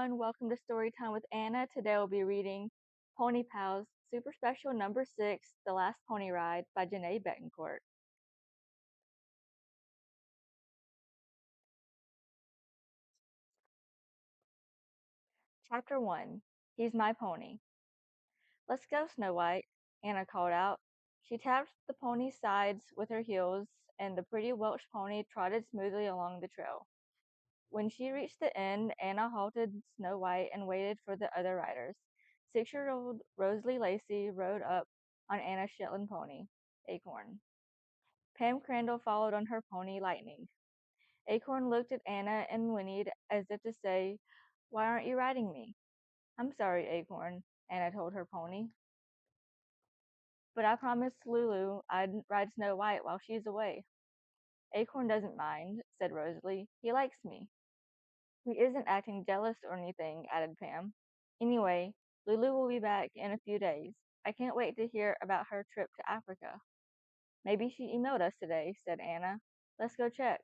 everyone. Welcome to Storytime with Anna. Today we'll be reading Pony Pals Super Special Number 6, The Last Pony Ride by Janae Betancourt. Chapter 1 He's My Pony. Let's go, Snow White, Anna called out. She tapped the pony's sides with her heels, and the pretty Welsh pony trotted smoothly along the trail. When she reached the end, Anna halted Snow White and waited for the other riders. 6-year-old Rosalie Lacey rode up on Anna's Shetland pony, Acorn. Pam Crandall followed on her pony, Lightning. Acorn looked at Anna and whinnied as if to say, "Why aren't you riding me?" "I'm sorry, Acorn," Anna told her pony. "But I promised Lulu I'd ride Snow White while she's away." "Acorn doesn't mind," said Rosalie. "He likes me." "He isn't acting jealous or anything," added Pam. "Anyway, Lulu will be back in a few days. I can't wait to hear about her trip to Africa." "Maybe she emailed us today," said Anna. "Let's go check."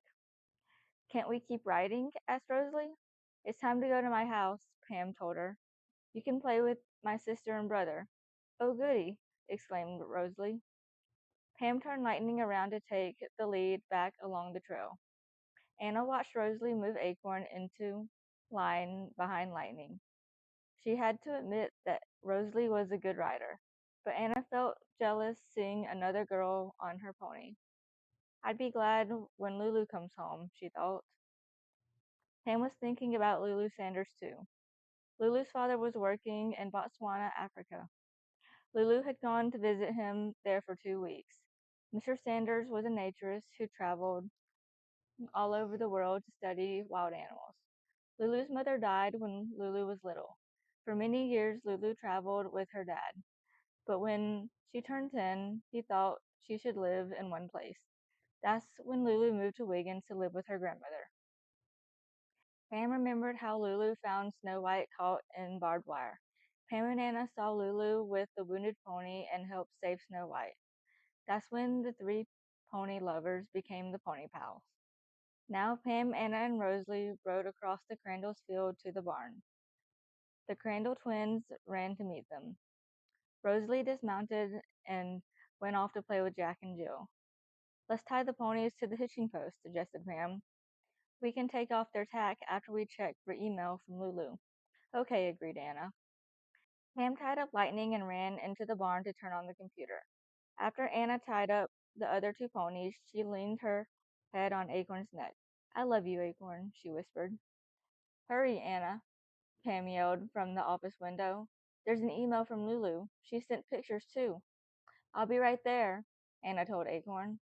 "Can't we keep riding?" asked Rosalie. "It's time to go to my house," Pam told her. "You can play with my sister and brother." "Oh, goody!" exclaimed Rosalie. Pam turned Lightning around to take the lead back along the trail. Anna watched Rosalie move Acorn into line behind Lightning. She had to admit that Rosalie was a good rider, but Anna felt jealous seeing another girl on her pony. "I'd be glad when Lulu comes home," she thought. Pam was thinking about Lulu Sanders too. Lulu's father was working in Botswana, Africa. Lulu had gone to visit him there for 2 weeks. Mr. Sanders was a naturist who traveled all over the world to study wild animals. Lulu's mother died when Lulu was little. For many years, Lulu traveled with her dad. But when she turned 10, he thought she should live in one place. That's when Lulu moved to Wiggins to live with her grandmother. Pam remembered how Lulu found Snow White caught in barbed wire. Pam and Anna saw Lulu with the wounded pony and helped save Snow White. That's when the three pony lovers became the Pony Pals. Now Pam, Anna, and Rosalie rode across the Crandall's field to the barn. The Crandall twins ran to meet them. Rosalie dismounted and went off to play with Jack and Jill. "Let's tie the ponies to the hitching post," suggested Pam. "We can take off their tack after we check for email from Lulu." "Okay," agreed Anna. Pam tied up Lightning and ran into the barn to turn on the computer. After Anna tied up the other two ponies, she leaned her head on Acorn's neck. "I love you, Acorn," she whispered. "Hurry, Anna," Pam yelled from the office window. "There's an email from Lulu. She sent pictures too." "I'll be right there," Anna told Acorn.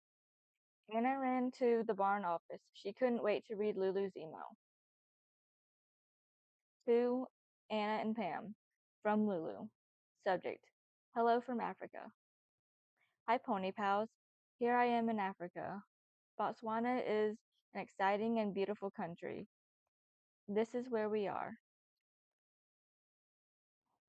Anna ran to the barn office. She couldn't wait to read Lulu's email. To Anna and Pam, from Lulu. Subject: Hello from Africa. Hi, Pony Pals. Here I am in Africa. Botswana is an exciting and beautiful country. This is where we are.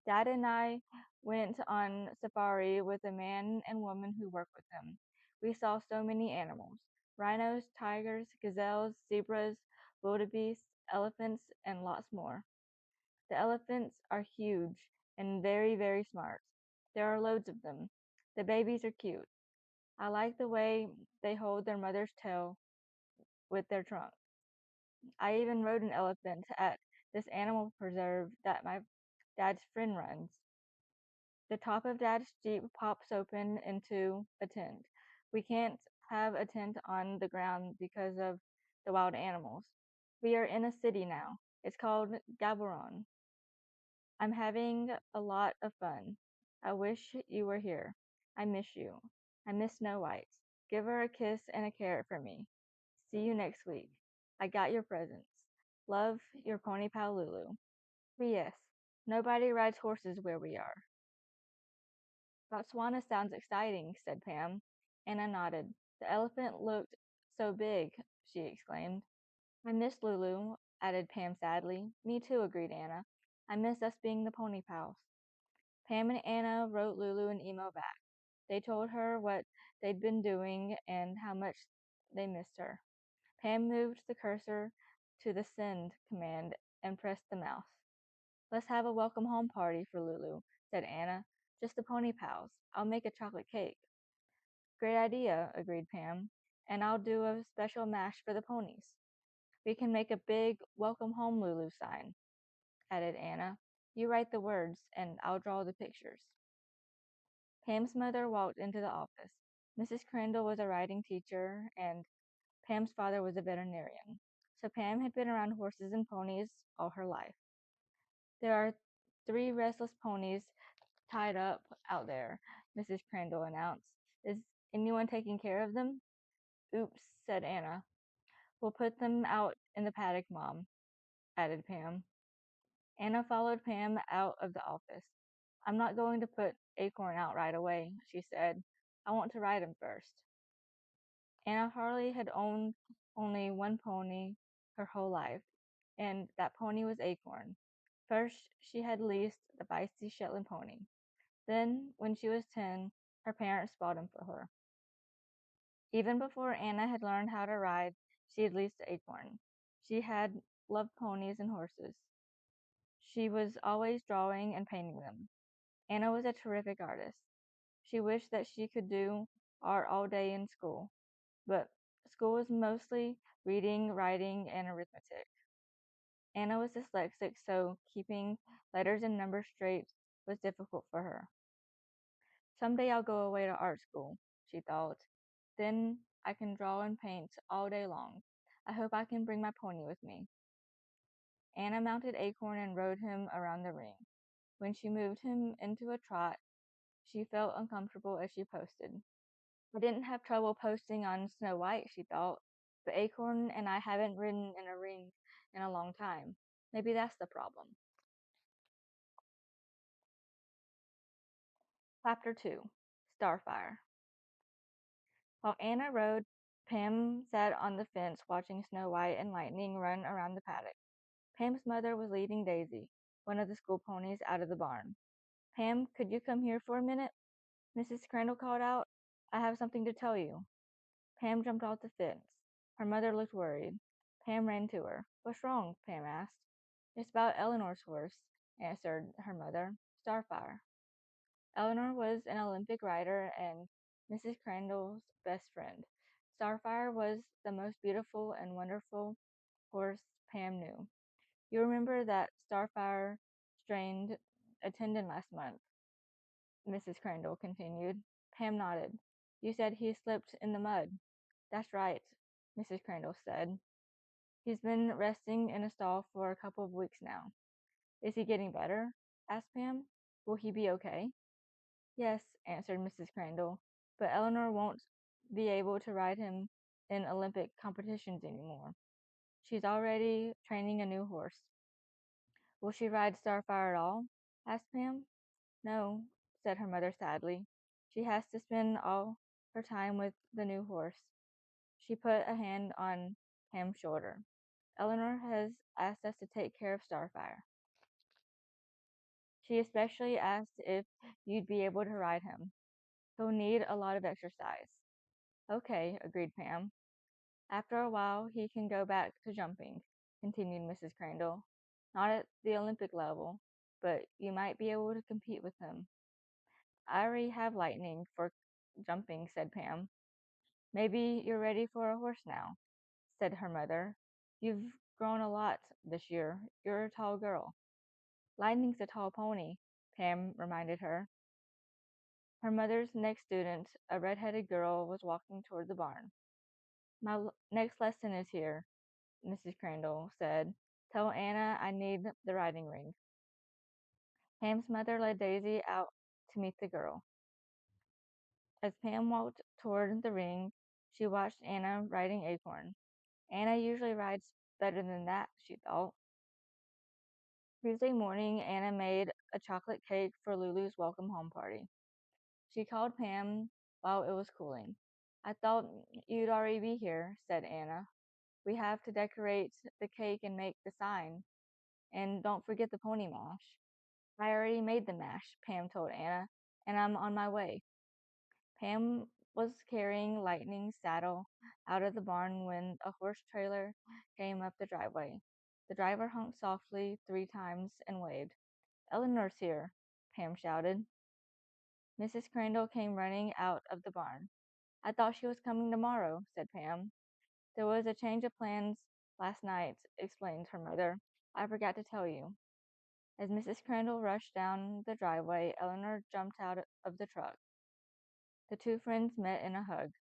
Dad and I went on safari with a man and woman who work with him. We saw so many animals: rhinos, tigers, gazelles, zebras, wildebeest, elephants, and lots more. The elephants are huge and very, very smart. There are loads of them. The babies are cute. I like the way they hold their mother's tail with their trunk. I even rode an elephant at this animal preserve that my dad's friend runs. The top of Dad's Jeep pops open into a tent. We can't have a tent on the ground because of the wild animals. We are in a city now. It's called Gaborone. I'm having a lot of fun. I wish you were here. I miss you. I miss Snow White. Give her a kiss and a carrot for me. See you next week. I got your presents. Love, your pony pal Lulu. P.S. Nobody rides horses where we are. "Botswana sounds exciting," said Pam. Anna nodded. "The elephant looked so big," she exclaimed. "I miss Lulu," added Pam sadly. "Me too," agreed Anna. "I miss us being the Pony Pals." Pam and Anna wrote Lulu an email back. They told her what they'd been doing and how much they missed her. Pam moved the cursor to the send command and pressed the mouse. Let's have a welcome home party for Lulu, said Anna. Just the pony pals. I'll make a chocolate cake. Great idea, agreed Pam. And I'll do a special mash for the ponies. We can make a big welcome home Lulu sign, added Anna. You write the words, and I'll draw the pictures. Pam's mother walked into the office. Mrs. Crandall was a writing teacher, and Pam's father was a veterinarian. So Pam had been around horses and ponies all her life. There are 3 restless ponies tied up out there, Mrs. Crandall announced. Is anyone taking care of them? Oops, said Anna. We'll put them out in the paddock, Mom, added Pam. Anna followed Pam out of the office. I'm not going to put Acorn out right away, she said. I want to ride him first. Anna Harley had owned only one pony her whole life, and that pony was Acorn. First, she had leased the feisty Shetland pony. Then, when she was 10, her parents bought him for her. Even before Anna had learned how to ride, she had leased Acorn. She had loved ponies and horses. She was always drawing and painting them. Anna was a terrific artist. She wished that she could do art all day in school, but school was mostly reading, writing, and arithmetic. Anna was dyslexic, so keeping letters and numbers straight was difficult for her. Someday I'll go away to art school, she thought. Then I can draw and paint all day long. I hope I can bring my pony with me. Anna mounted Acorn and rode him around the ring. When she moved him into a trot, she felt uncomfortable as she posted. I didn't have trouble posting on Snow White, she thought, but Acorn and I haven't ridden in a ring in a long time. Maybe that's the problem. Chapter 2 Starfire. While Anna rode, Pam sat on the fence watching Snow White and Lightning run around the paddock. Pam's mother was leading Daisy, one of the school ponies, out of the barn. Pam, could you come here for a minute? Mrs. Crandall called out. I have something to tell you. Pam jumped off the fence. Her mother looked worried. Pam ran to her. What's wrong? Pam asked. It's about Eleanor's horse, answered her mother. Starfire. Eleanor was an Olympic rider and Mrs. Crandall's best friend. Starfire was the most beautiful and wonderful horse Pam knew. You remember that Starfire strained a tendon last month, Mrs. Crandall continued. Pam nodded. You said he slipped in the mud. That's right, Mrs. Crandall said. He's been resting in a stall for a couple of weeks now. Is he getting better? Asked Pam. Will he be okay? Yes, answered Mrs. Crandall, but Eleanor won't be able to ride him in Olympic competitions anymore. She's already training a new horse. Will she ride Starfire at all? Asked Pam. No, said her mother sadly. She has to spend all her time with the new horse. She put a hand on Pam's shoulder. Eleanor has asked us to take care of Starfire. She especially asked if you'd be able to ride him. He'll need a lot of exercise. Okay, agreed Pam. After a while, he can go back to jumping, continued Mrs. Crandall. Not at the Olympic level, but you might be able to compete with him. I already have Lightning for jumping, said Pam. Maybe you're ready for a horse now, said her mother. You've grown a lot this year. You're a tall girl. Lightning's a tall pony, Pam reminded her. Her mother's next student, a red-headed girl, was walking toward the barn. My next lesson is here, Mrs. Crandall said. Tell Anna I need the riding ring. Pam's mother led Daisy out to meet the girl. As Pam walked toward the ring, she watched Anna riding Acorn. Anna usually rides better than that, she thought. Tuesday morning, Anna made a chocolate cake for Lulu's welcome home party. She called Pam while it was cooling. I thought you'd already be here, said Anna. We have to decorate the cake and make the sign. And don't forget the pony mash. I already made the mash, Pam told Anna, and I'm on my way. Pam was carrying Lightning's saddle out of the barn when a horse trailer came up the driveway. The driver honked softly 3 times and waved. Eleanor's here, Pam shouted. Mrs. Crandall came running out of the barn. I thought she was coming tomorrow, said Pam. There was a change of plans last night, explained her mother. I forgot to tell you. As Mrs. Crandall rushed down the driveway, Eleanor jumped out of the truck. The two friends met in a hug.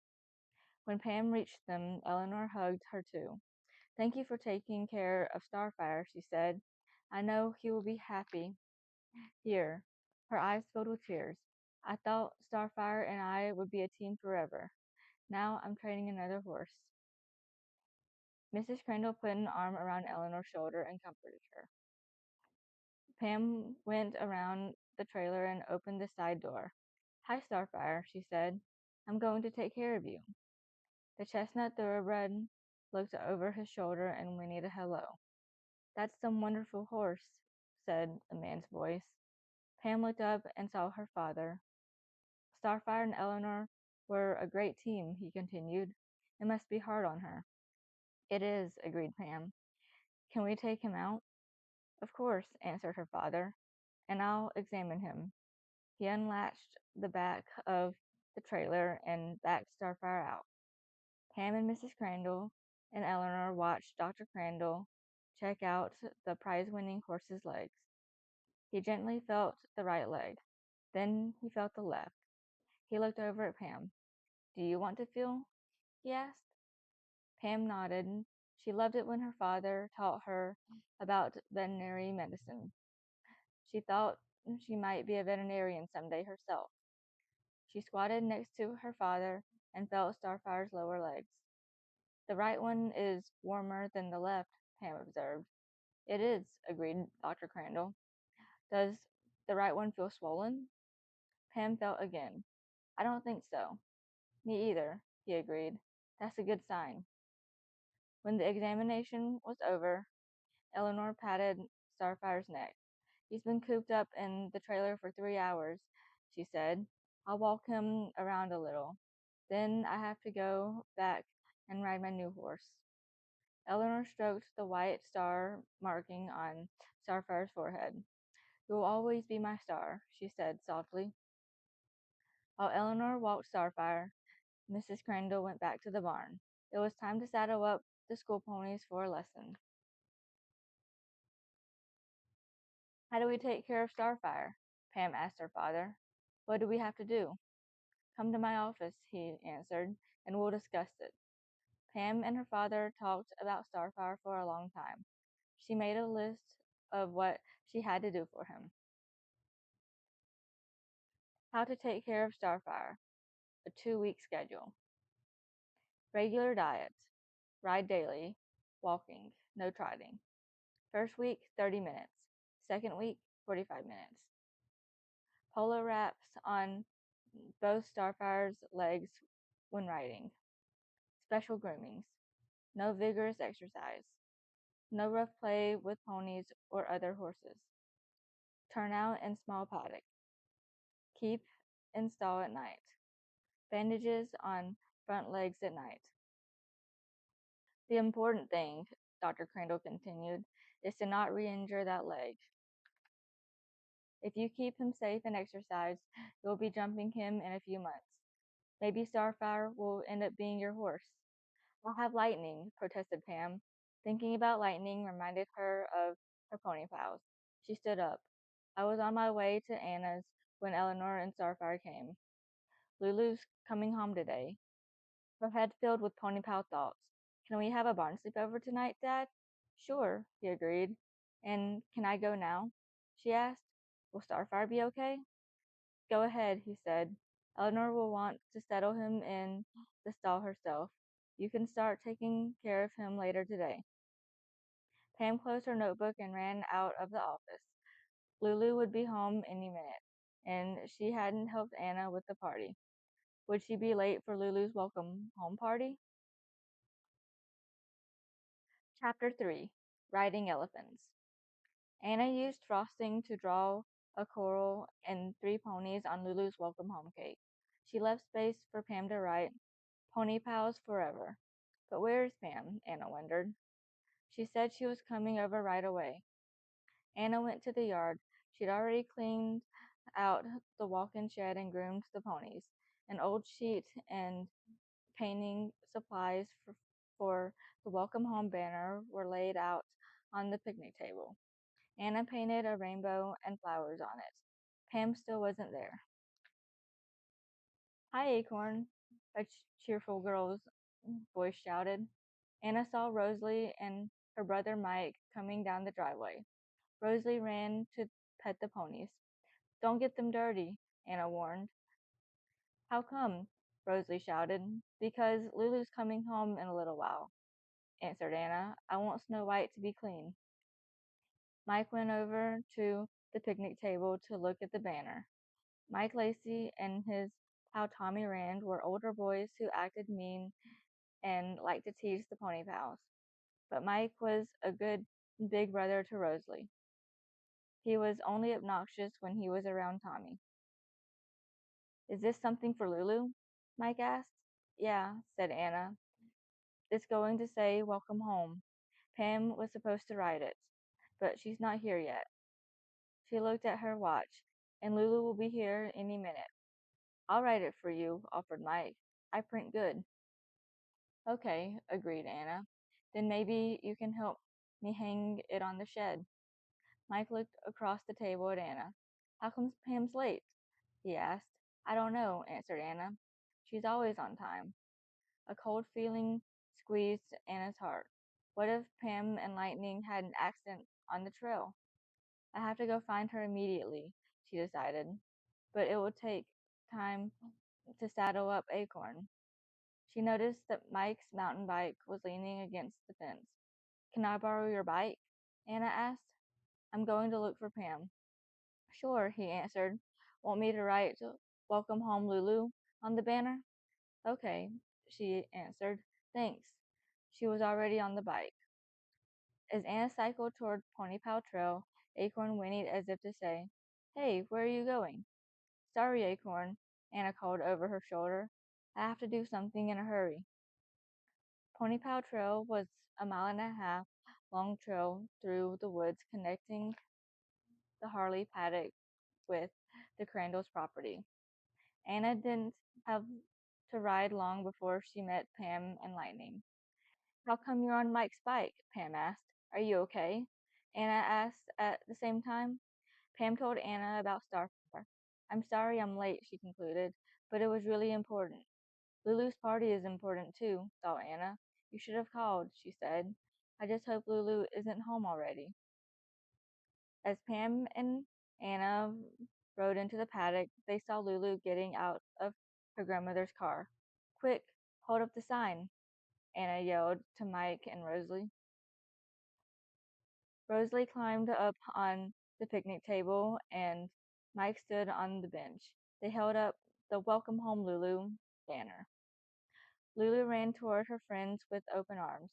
When Pam reached them, Eleanor hugged her too. Thank you for taking care of Starfire, she said. I know he will be happy here. Her eyes filled with tears. I thought Starfire and I would be a team forever. Now I'm training another horse. Mrs. Crandall put an arm around Eleanor's shoulder and comforted her. Pam went around the trailer and opened the side door. Hi, Starfire, she said. I'm going to take care of you. The chestnut thoroughbred looked over his shoulder and whinnied a hello. That's some wonderful horse, said a man's voice. Pam looked up and saw her father. Starfire and Eleanor were a great team, he continued. It must be hard on her. It is, agreed Pam. Can we take him out? Of course, answered her father, and I'll examine him. He unlatched the back of the trailer and backed Starfire out. Pam and Mrs. Crandall and Eleanor watched Dr. Crandall check out the prize-winning horse's legs. He gently felt the right leg. Then he felt the left. He looked over at Pam. Do you want to feel? He asked. Pam nodded. She loved it when her father taught her about veterinary medicine. She thought she might be a veterinarian someday herself. She squatted next to her father and felt Starfire's lower legs. The right one is warmer than the left, Pam observed. It is, agreed Dr. Crandall. Does the right one feel swollen? Pam felt again. I don't think so. Me either, he agreed. That's a good sign. When the examination was over, Eleanor patted Starfire's neck. He's been cooped up in the trailer for 3 hours, she said. I'll walk him around a little. Then I have to go back and ride my new horse. Eleanor stroked the white star marking on Starfire's forehead. You will always be my star, she said softly. While Eleanor walked Starfire, Mrs. Crandall went back to the barn. It was time to saddle up the school ponies for a lesson. How do we take care of Starfire? Pam asked her father. What do we have to do? Come to my office, he answered, and we'll discuss it. Pam and her father talked about Starfire for a long time. She made a list of what she had to do for him. How to take care of Starfire. A 2-week schedule. Regular diet. Ride daily. Walking. No trotting. First week, 30 minutes. Second week, 45 minutes. Polo wraps on both Starfire's legs when riding. Special groomings. No vigorous exercise. No rough play with ponies or other horses. Turnout in small paddock. Keep in stall at night. Bandages on front legs at night. The important thing, Dr. Crandall continued, is to not re-injure that leg. If you keep him safe and exercise, you'll be jumping him in a few months. Maybe Starfire will end up being your horse. I'll have Lightning, protested Pam. Thinking about Lightning reminded her of her pony pals. She stood up. I was on my way to Anna's when Eleanor and Starfire came. Lulu's coming home today. Her head filled with pony pal thoughts. Can we have a barn sleepover tonight, Dad? Sure, he agreed. And can I go now? She asked. Will Starfire be okay? Go ahead, he said. Eleanor will want to settle him in the stall herself. You can start taking care of him later today. Pam closed her notebook and ran out of the office. Lulu would be home any minute, and she hadn't helped Anna with the party. Would she be late for Lulu's welcome home party? Chapter 3. Riding Elephants. Anna used frosting to draw a coral and 3 ponies on Lulu's welcome home cake. She left space for Pam to write, Pony Pals Forever. But where is Pam? Anna wondered. She said she was coming over right away. Anna went to the yard. She'd already cleaned out the walk-in shed and groomed the ponies. An old sheet and painting supplies for the welcome home banner were laid out on the picnic table. Anna painted a rainbow and flowers on it. Pam still wasn't there. Hi, Acorn, a cheerful girl's voice shouted. Anna saw Rosalie and her brother Mike coming down the driveway. Rosalie ran to pet the ponies. Don't get them dirty, Anna warned. How come? Rosalie shouted. Because Lulu's coming home in a little while, answered Anna. I want Snow White to be clean. Mike went over to the picnic table to look at the banner. Mike Lacey and his pal Tommy Rand were older boys who acted mean and liked to tease the pony pals. But Mike was a good big brother to Rosalie. He was only obnoxious when he was around Tommy. Is this something for Lulu? Mike asked. Yeah, said Anna. It's going to say welcome home. Pam was supposed to write it, but she's not here yet. She looked at her watch, and Lulu will be here any minute. I'll write it for you, offered Mike. I print good. Okay, agreed Anna. Then maybe you can help me hang it on the shed. Mike looked across the table at Anna. How come Pam's late? He asked. I don't know, answered Anna. She's always on time. A cold feeling squeezed Anna's heart. What if Pam and Lightning had an accident on the trail? I have to go find her immediately, she decided. But it will take time to saddle up Acorn. She noticed that Mike's mountain bike was leaning against the fence. Can I borrow your bike? Anna asked. I'm going to look for Pam. Sure, he answered. Want me to write Welcome Home Lulu on the banner? Okay, she answered. Thanks. She was already on the bike. As Anna cycled toward Ponypal Trail, Acorn whinnied as if to say, Hey, where are you going? Sorry, Acorn, Anna called over her shoulder. I have to do something in a hurry. Ponypal Trail was a mile and a half long trail through the woods connecting the Harley paddock with the Crandall's property. Anna didn't have to ride long before she met Pam and Lightning. How come you're on Mike's bike? Pam asked. Are you okay? Anna asked at the same time. Pam told Anna about Starfire. I'm sorry I'm late, she concluded, but it was really important. Lulu's party is important too, thought Anna. You should have called, she said. I just hope Lulu isn't home already. As Pam and Anna rode into the paddock, they saw Lulu getting out of her grandmother's car. Quick, hold up the sign, Anna yelled to Mike and Rosalie. Rosalie climbed up on the picnic table and Mike stood on the bench. They held up the Welcome Home Lulu banner. Lulu ran toward her friends with open arms.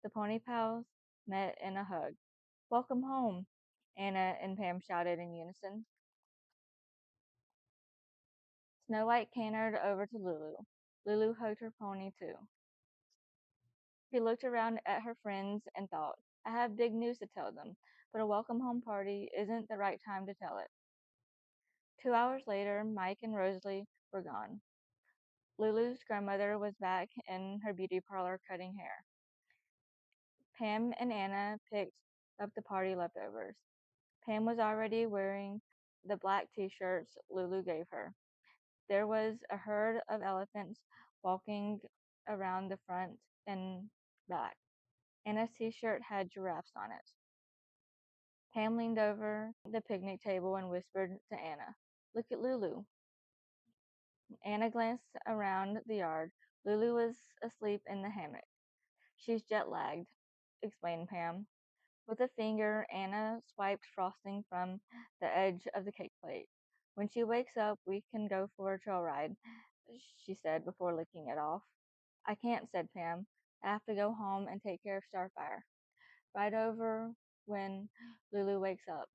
The pony pals met in a hug. Welcome home, Anna and Pam shouted in unison. Snow White cantered over to Lulu. Lulu hugged her pony too. She looked around at her friends and thought, I have big news to tell them, but a welcome home party isn't the right time to tell it. 2 hours later, Mike and Rosalie were gone. Lulu's grandmother was back in her beauty parlor cutting hair. Pam and Anna picked up the party leftovers. Pam was already wearing the black t-shirts Lulu gave her. There was a herd of elephants walking around the front and back. Anna's t-shirt had giraffes on it. Pam leaned over the picnic table and whispered to Anna, Look at Lulu. Anna glanced around the yard. Lulu was asleep in the hammock. She's jet lagged, explained Pam. With a finger, Anna swiped frosting from the edge of the cake plate. When she wakes up, we can go for a trail ride, she said before licking it off. I can't, said Pam. I have to go home and take care of Starfire. Ride over when Lulu wakes up.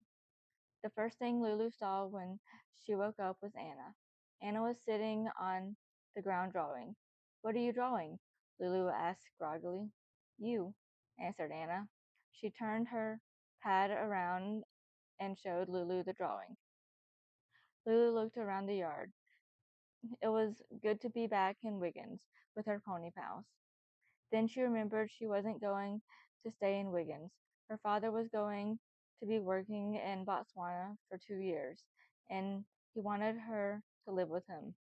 The first thing Lulu saw when she woke up was Anna. Anna was sitting on the ground drawing. What are you drawing? Lulu asked groggily. You, answered Anna. She turned her pad around and showed Lulu the drawing. Lulu looked around the yard. It was good to be back in Wiggins with her pony pals. Then she remembered she wasn't going to stay in Wiggins. Her father was going to be working in Botswana for 2 years, and he wanted her to live with him.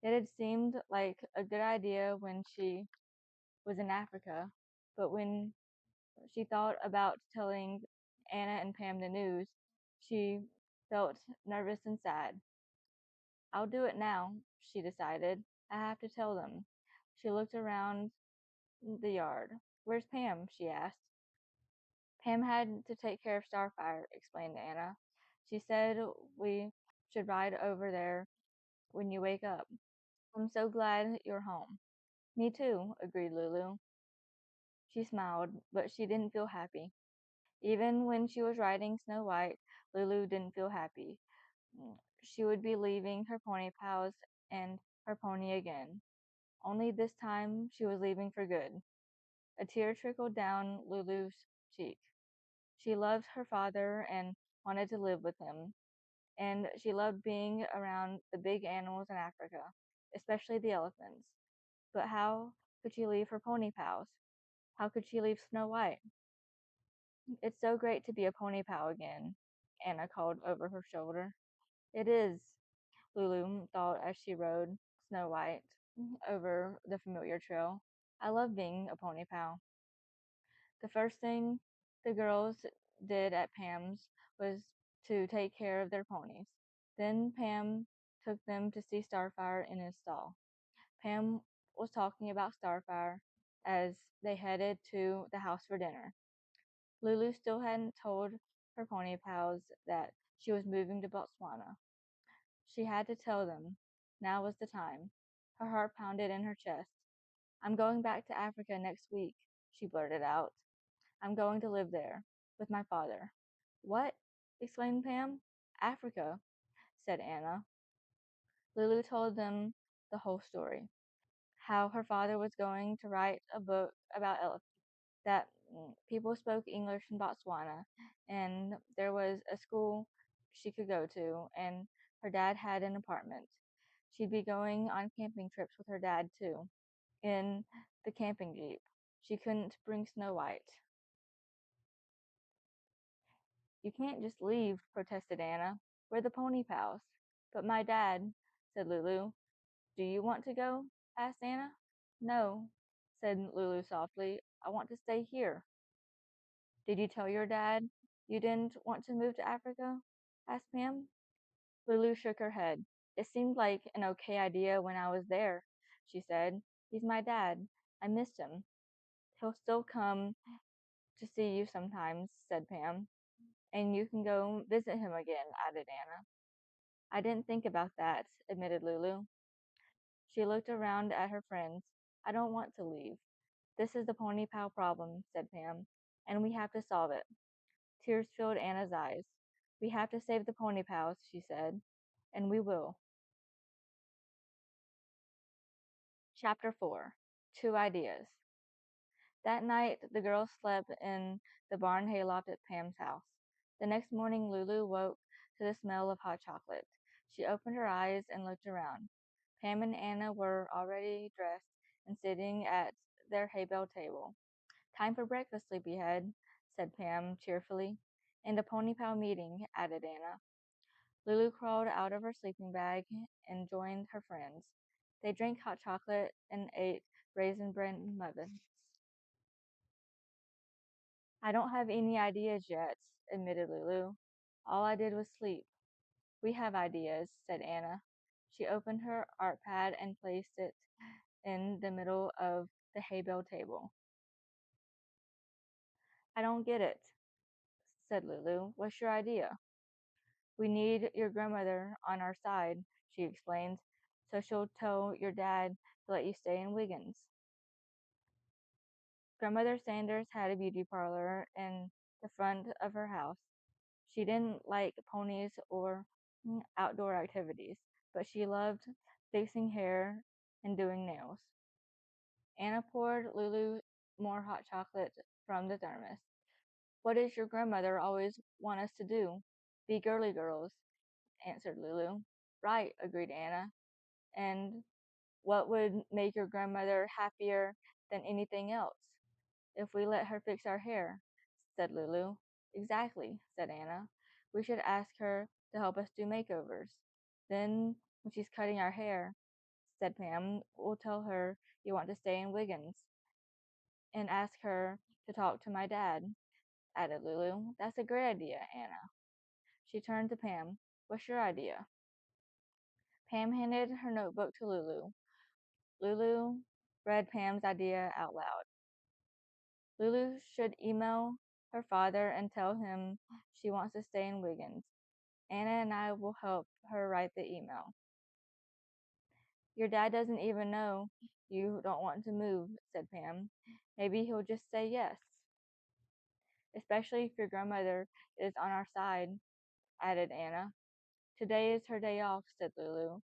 It had seemed like a good idea when she was in Africa, but when she thought about telling Anna and Pam the news, she felt nervous and sad. I'll do it now, she decided. I have to tell them. She looked around the yard. Where's Pam? She asked. Pam had to take care of Starfire, explained Anna. She said we should ride over there when you wake up. I'm so glad you're home. Me too, agreed Lulu. She smiled, but she didn't feel happy. Even when she was riding Snow White, Lulu didn't feel happy. She would be leaving her pony pals and her pony again. Only this time she was leaving for good. A tear trickled down Lulu's cheek. She loved her father and wanted to live with him, and she loved being around the big animals in Africa, especially the elephants. But how could she leave her pony pals? How could she leave Snow White? It's so great to be a pony pal again, Anna called over her shoulder. It is, Lulu thought as she rode Snow White over the familiar trail. I love being a pony pal. The first thing the girls did at Pam's was to take care of their ponies. Then Pam took them to see Starfire in his stall. Pam was talking about Starfire as they headed to the house for dinner. Lulu still hadn't told her pony pals that she was moving to Botswana. She had to tell them. Now was the time. Her heart pounded in her chest. I'm going back to Africa next week, she blurted out. I'm going to live there with my father. What? Exclaimed Pam. Africa, said Anna. Lulu told them the whole story. How her father was going to write a book about elephants, that people spoke English in Botswana, and there was a school she could go to, and her dad had an apartment. She'd be going on camping trips with her dad, too, in the camping jeep. She couldn't bring Snow White. You can't just leave, protested Anna. We're the pony pals. But my dad, said Lulu. Do you want to go? Asked Anna. No, said Lulu softly. I want to stay here. Did you tell your dad you didn't want to move to Africa? Asked Pam. Lulu shook her head. It seemed like an okay idea when I was there, she said. He's my dad. I missed him. He'll still come to see you sometimes, said Pam. And you can go visit him again, added Anna. I didn't think about that, admitted Lulu. She looked around at her friends. I don't want to leave. This is the pony pal problem, said Pam, and we have to solve it. Tears filled Anna's eyes. We have to save the pony pals, she said, and we will. Chapter 4 Two Ideas. That night, the girls slept in the barn hayloft at Pam's house. The next morning, Lulu woke to the smell of hot chocolate. She opened her eyes and looked around. Pam and Anna were already dressed and sitting at their hay bale table. Time for breakfast, sleepyhead, said Pam cheerfully. And a pony pal meeting, added Anna. Lulu crawled out of her sleeping bag and joined her friends. They drank hot chocolate and ate raisin bread muffins. I don't have any ideas yet, admitted Lulu. All I did was sleep. We have ideas, said Anna. She opened her art pad and placed it in the middle of the hay bale table. I don't get it, said Lulu. What's your idea? We need your grandmother on our side, she explained, so she'll tell your dad to let you stay in Wiggins. Grandmother Sanders had a beauty parlor in the front of her house. She didn't like ponies or outdoor activities, but she loved fixing hair and doing nails. Anna poured Lulu more hot chocolate from the thermos. What does your grandmother always want us to do? Be girly girls, answered Lulu. Right, agreed Anna. And what would make your grandmother happier than anything else? If we let her fix our hair, said Lulu. Exactly, said Anna. We should ask her to help us do makeovers. Then, when she's cutting our hair, said Pam, we'll tell her you want to stay in Wiggins and ask her to talk to my dad, added Lulu. That's a great idea, Anna. She turned to Pam. What's your idea? Pam handed her notebook to Lulu. Lulu read Pam's idea out loud. Lulu should email her father and tell him she wants to stay in Wiggins. Anna and I will help her write the email. Your dad doesn't even know you don't want to move, said Pam. Maybe he'll just say yes. Especially if your grandmother is on our side, added Anna. Today is her day off, said Lulu.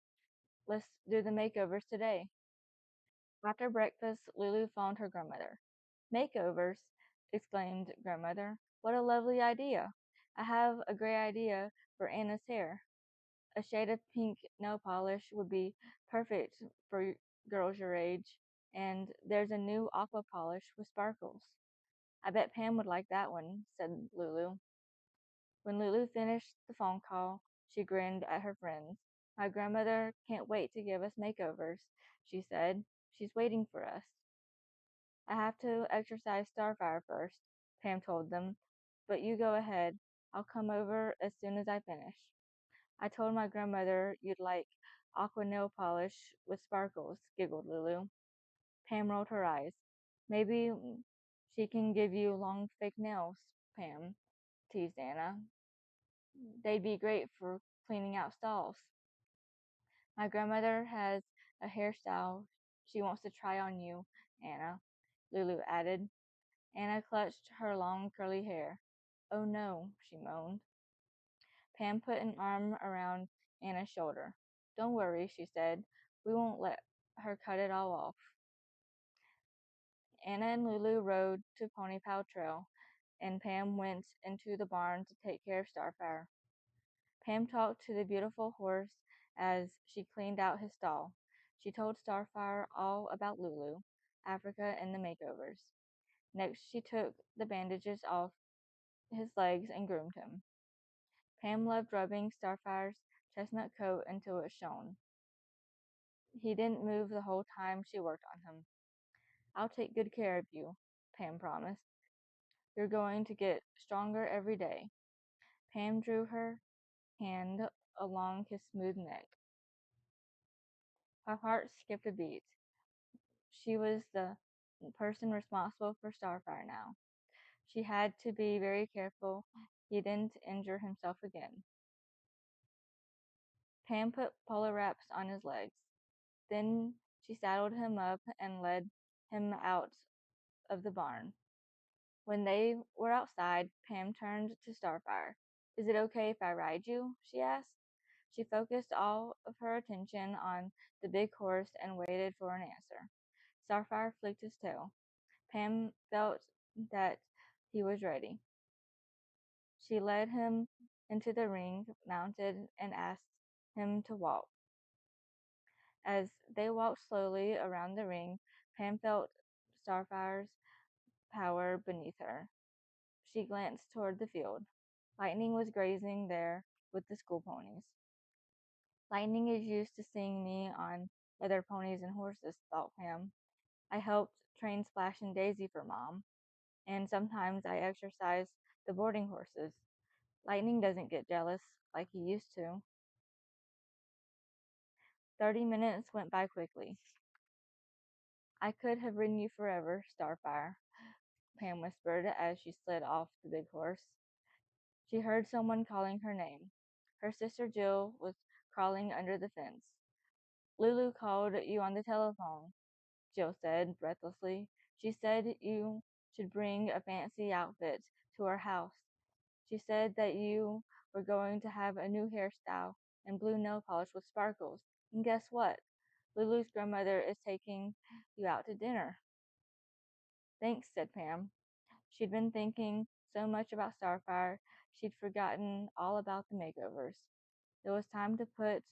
Let's do the makeovers today. After breakfast, Lulu phoned her grandmother. Makeovers, exclaimed grandmother. What a lovely idea. I have a great idea for Anna's hair. A shade of pink nail polish would be perfect for girls your age, and there's a new aqua polish with sparkles. I bet Pam would like that one, said Lulu. When Lulu finished the phone call, she grinned at her friends. My grandmother can't wait to give us makeovers, she said. She's waiting for us. I have to exercise Starfire first, Pam told them. But you go ahead. I'll come over as soon as I finish. I told my grandmother you'd like aqua nail polish with sparkles, giggled Lulu. Pam rolled her eyes. Maybe she can give you long fake nails, Pam, teased Anna. They'd be great for cleaning out stalls. My grandmother has a hairstyle she wants to try on you, Anna, Lulu added. Anna clutched her long curly hair. Oh no, she moaned. Pam put an arm around Anna's shoulder. Don't worry, she said. We won't let her cut it all off. Anna and Lulu rode to Ponypaw Trail, and Pam went into the barn to take care of Starfire. Pam talked to the beautiful horse as she cleaned out his stall. She told Starfire all about Lulu, Africa, and the makeovers. Next, she took the bandages off his legs and groomed him. Pam loved rubbing Starfire's chestnut coat until it shone. He didn't move the whole time she worked on him. I'll take good care of you, Pam promised. You're going to get stronger every day. Pam drew her hand along his smooth neck. Her heart skipped a beat. She was the person responsible for Starfire now. She had to be very careful he didn't injure himself again. Pam put polo wraps on his legs. Then she saddled him up and led him out of the barn. When they were outside, Pam turned to Starfire. Is it okay if I ride you? She asked. She focused all of her attention on the big horse and waited for an answer. Starfire flicked his tail. Pam felt that he was ready. She led him into the ring, mounted, and asked him to walk. As they walked slowly around the ring, Pam felt Starfire's power beneath her. She glanced toward the field. Lightning was grazing there with the school ponies. Lightning is used to seeing me on other ponies and horses, thought Pam. I helped train Splash and Daisy for Mom, and sometimes I exercise the boarding horses. Lightning doesn't get jealous like he used to. 30 minutes went by quickly. I could have ridden you forever, Starfire, Pam whispered as she slid off the big horse. She heard someone calling her name. Her sister Jill was crawling under the fence. Lulu called you on the telephone, Jill said breathlessly. She said you should bring a fancy outfit to our house. She said that you were going to have a new hairstyle and blue nail polish with sparkles. And guess what? Lulu's grandmother is taking you out to dinner. Thanks, said Pam. She'd been thinking so much about Starfire, she'd forgotten all about the makeovers. It was time to put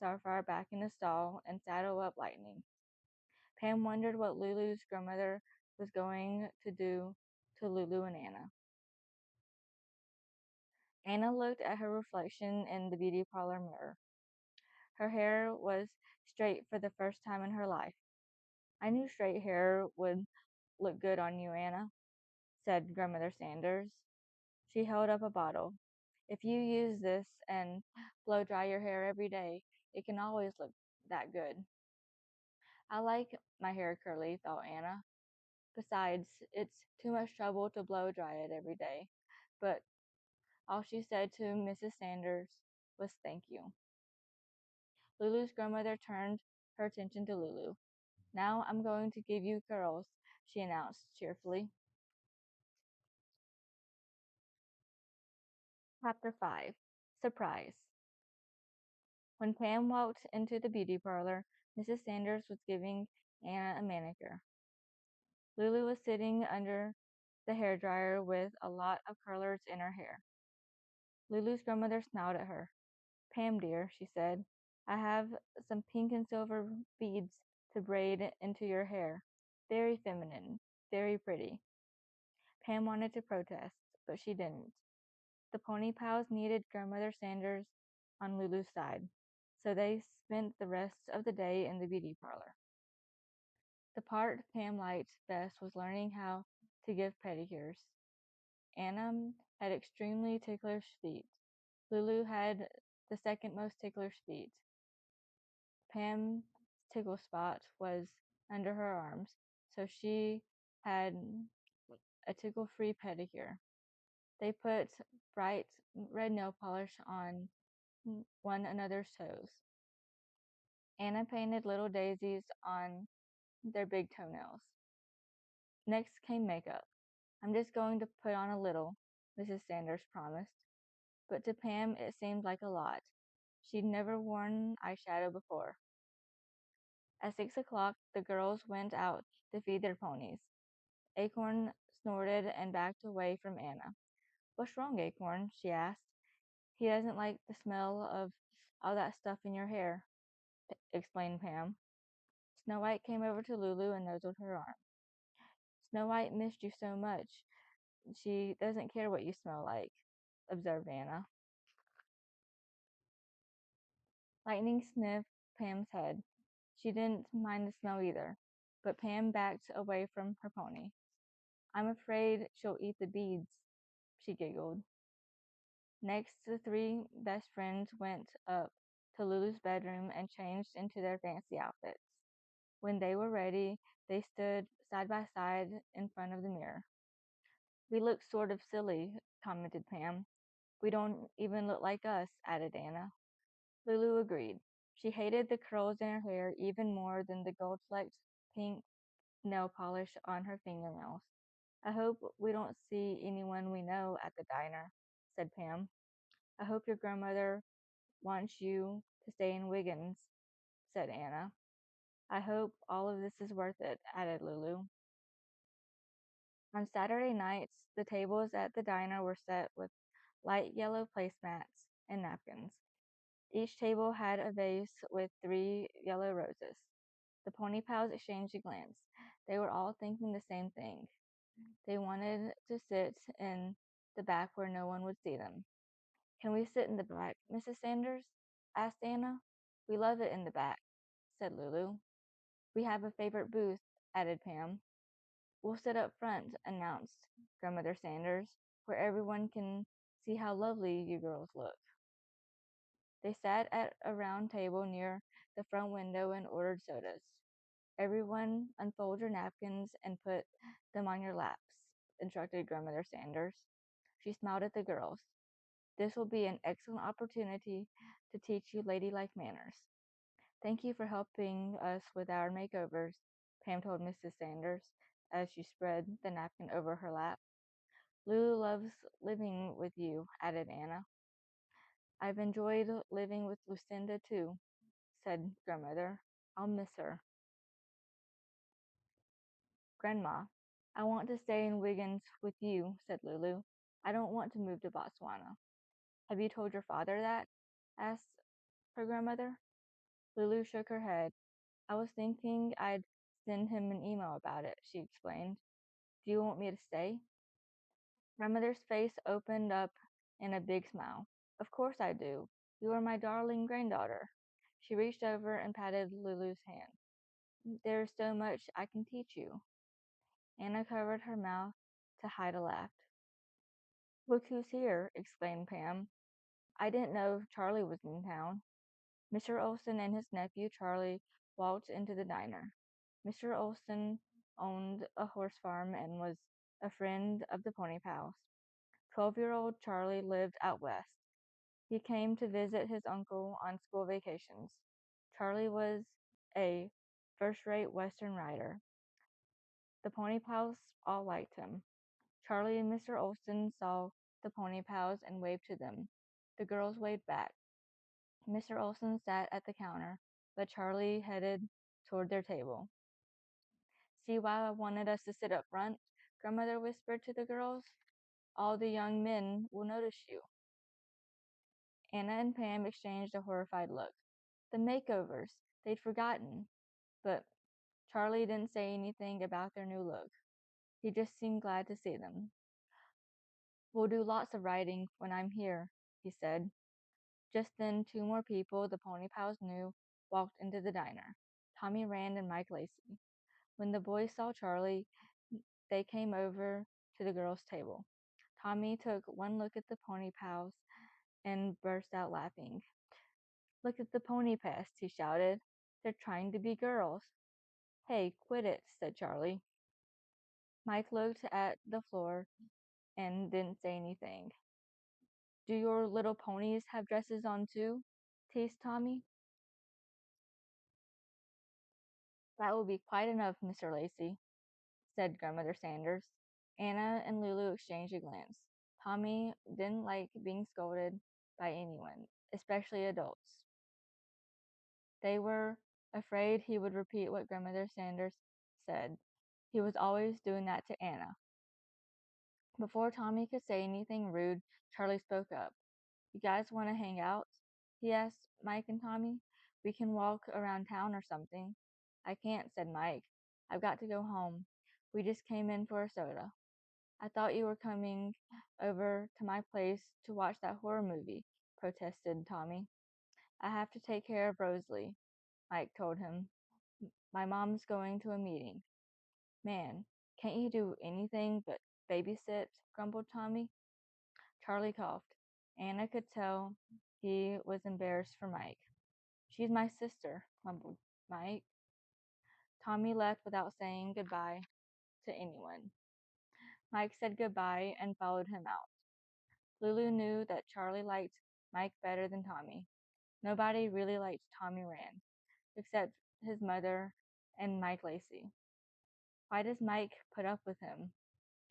Starfire back in the stall and saddle up Lightning. Pam wondered what Lulu's grandmother was going to do to Lulu and Anna. Anna looked at her reflection in the beauty parlor mirror. Her hair was straight for the first time in her life. I knew straight hair would look good on you, Anna, said Grandmother Sanders. She held up a bottle. If you use this and blow dry your hair every day, it can always look that good. I like my hair curly, thought Anna. Besides, it's too much trouble to blow dry it every day. But all she said to Mrs. Sanders was thank you. Lulu's grandmother turned her attention to Lulu. Now I'm going to give you curls, she announced cheerfully. Chapter 5 Surprise. When Pam walked into the beauty parlor, Mrs. Sanders was giving Anna a manicure. Lulu was sitting under the hairdryer with a lot of curlers in her hair. Lulu's grandmother smiled at her. Pam, dear, she said, I have some pink and silver beads to braid into your hair. Very feminine, very pretty. Pam wanted to protest, but she didn't. The pony pals needed Grandmother Sanders on Lulu's side, so they spent the rest of the day in the beauty parlor. The part Pam liked best was learning how to give pedicures. Anna had extremely ticklish feet. Lulu had the second most ticklish feet. Pam's tickle spot was under her arms, so she had a tickle-free pedicure. They put bright red nail polish on one another's toes. Anna painted little daisies on their big toenails. Next came makeup. I'm just going to put on a little, Mrs. Sanders promised. But to Pam, it seemed like a lot. She'd never worn eyeshadow before. At 6 o'clock, the girls went out to feed their ponies. Acorn snorted and backed away from Anna. What's wrong, Acorn? She asked. He doesn't like the smell of all that stuff in your hair, explained Pam. Snow White came over to Lulu and nuzzled her arm. Snow White missed you so much. She doesn't care what you smell like, observed Anna. Lightning sniffed Pam's head. She didn't mind the smell either, but Pam backed away from her pony. I'm afraid she'll eat the beads, she giggled. Next, the three best friends went up to Lulu's bedroom and changed into their fancy outfits. When they were ready, they stood side by side in front of the mirror. We look sort of silly, commented Pam. We don't even look like us, added Anna. Lulu agreed. She hated the curls in her hair even more than the gold-flecked pink nail polish on her fingernails. I hope we don't see anyone we know at the diner, said Pam. I hope your grandmother wants you to stay in Wiggins, said Anna. I hope all of this is worth it, added Lulu. On Saturday nights, the tables at the diner were set with light yellow placemats and napkins. Each table had a vase with 3 yellow roses. The pony pals exchanged a glance. They were all thinking the same thing. They wanted to sit in the back where no one would see them. Can we sit in the back, Mrs. Sanders? Asked Anna. We love it in the back, said Lulu. We have a favorite booth, added Pam. We'll sit up front, announced Grandmother Sanders, where everyone can see how lovely you girls look. They sat at a round table near the front window and ordered sodas. Everyone unfold your napkins and put them on your laps, instructed Grandmother Sanders. She smiled at the girls. This will be an excellent opportunity to teach you ladylike manners. Thank you for helping us with our makeovers, Pam told Mrs. Sanders as she spread the napkin over her lap. Lulu loves living with you, added Anna. I've enjoyed living with Lucinda too, said Grandmother. I'll miss her. Grandma, I want to stay in Wiggins with you, said Lulu. I don't want to move to Botswana. Have you told your father that? Asked her grandmother. Lulu shook her head. I was thinking I'd send him an email about it, she explained. Do you want me to stay? Grandmother's face opened up in a big smile. Of course I do. You are my darling granddaughter. She reached over and patted Lulu's hand. There's so much I can teach you. Anna covered her mouth to hide a laugh. Look who's here, exclaimed Pam. I didn't know Charlie was in town. Mr. Olson and his nephew Charlie walked into the diner. Mr. Olson owned a horse farm and was a friend of the Pony Pals. 12-year-old Charlie lived out west. He came to visit his uncle on school vacations. Charlie was a first-rate Western rider. The Pony Pals all liked him. Charlie and Mr. Olson saw the Pony Pals and waved to them. The girls waved back. Mr. Olson sat at the counter, but Charlie headed toward their table. See why I wanted us to sit up front? Grandmother whispered to the girls. All the young men will notice you. Anna and Pam exchanged a horrified look. The makeovers. They'd forgotten. But Charlie didn't say anything about their new look. He just seemed glad to see them. We'll do lots of riding when I'm here, he said. Just then, two more people the Pony Pals knew walked into the diner. Tommy Rand and Mike Lacey. When the boys saw Charlie, they came over to the girls' table. Tommy took one look at the Pony Pals and burst out laughing. Look at the pony pest, he shouted. They're trying to be girls. Hey, quit it, said Charlie. Mike looked at the floor and didn't say anything. Do your little ponies have dresses on too? Teased Tommy. That will be quite enough, Mr. Lacey, said Grandmother Sanders. Anna and Lulu exchanged a glance. Tommy didn't like being scolded by anyone, especially adults. They were afraid he would repeat what Grandmother Sanders said. He was always doing that to Anna. Before Tommy could say anything rude, Charlie spoke up. You guys want to hang out? He asked Mike and Tommy. We can walk around town or something. I can't, said Mike. I've got to go home. We just came in for a soda. I thought you were coming over to my place to watch that horror movie, protested Tommy. I have to take care of Rosalie, Mike told him. My mom's going to a meeting. Man, can't you do anything but babysit? Grumbled Tommy. Charlie coughed. Anna could tell he was embarrassed for Mike. She's my sister, grumbled Mike. Tommy left without saying goodbye to anyone. Mike said goodbye and followed him out. Lulu knew that Charlie liked Mike better than Tommy. Nobody really liked Tommy Rand, except his mother and Mike Lacey. Why does Mike put up with him?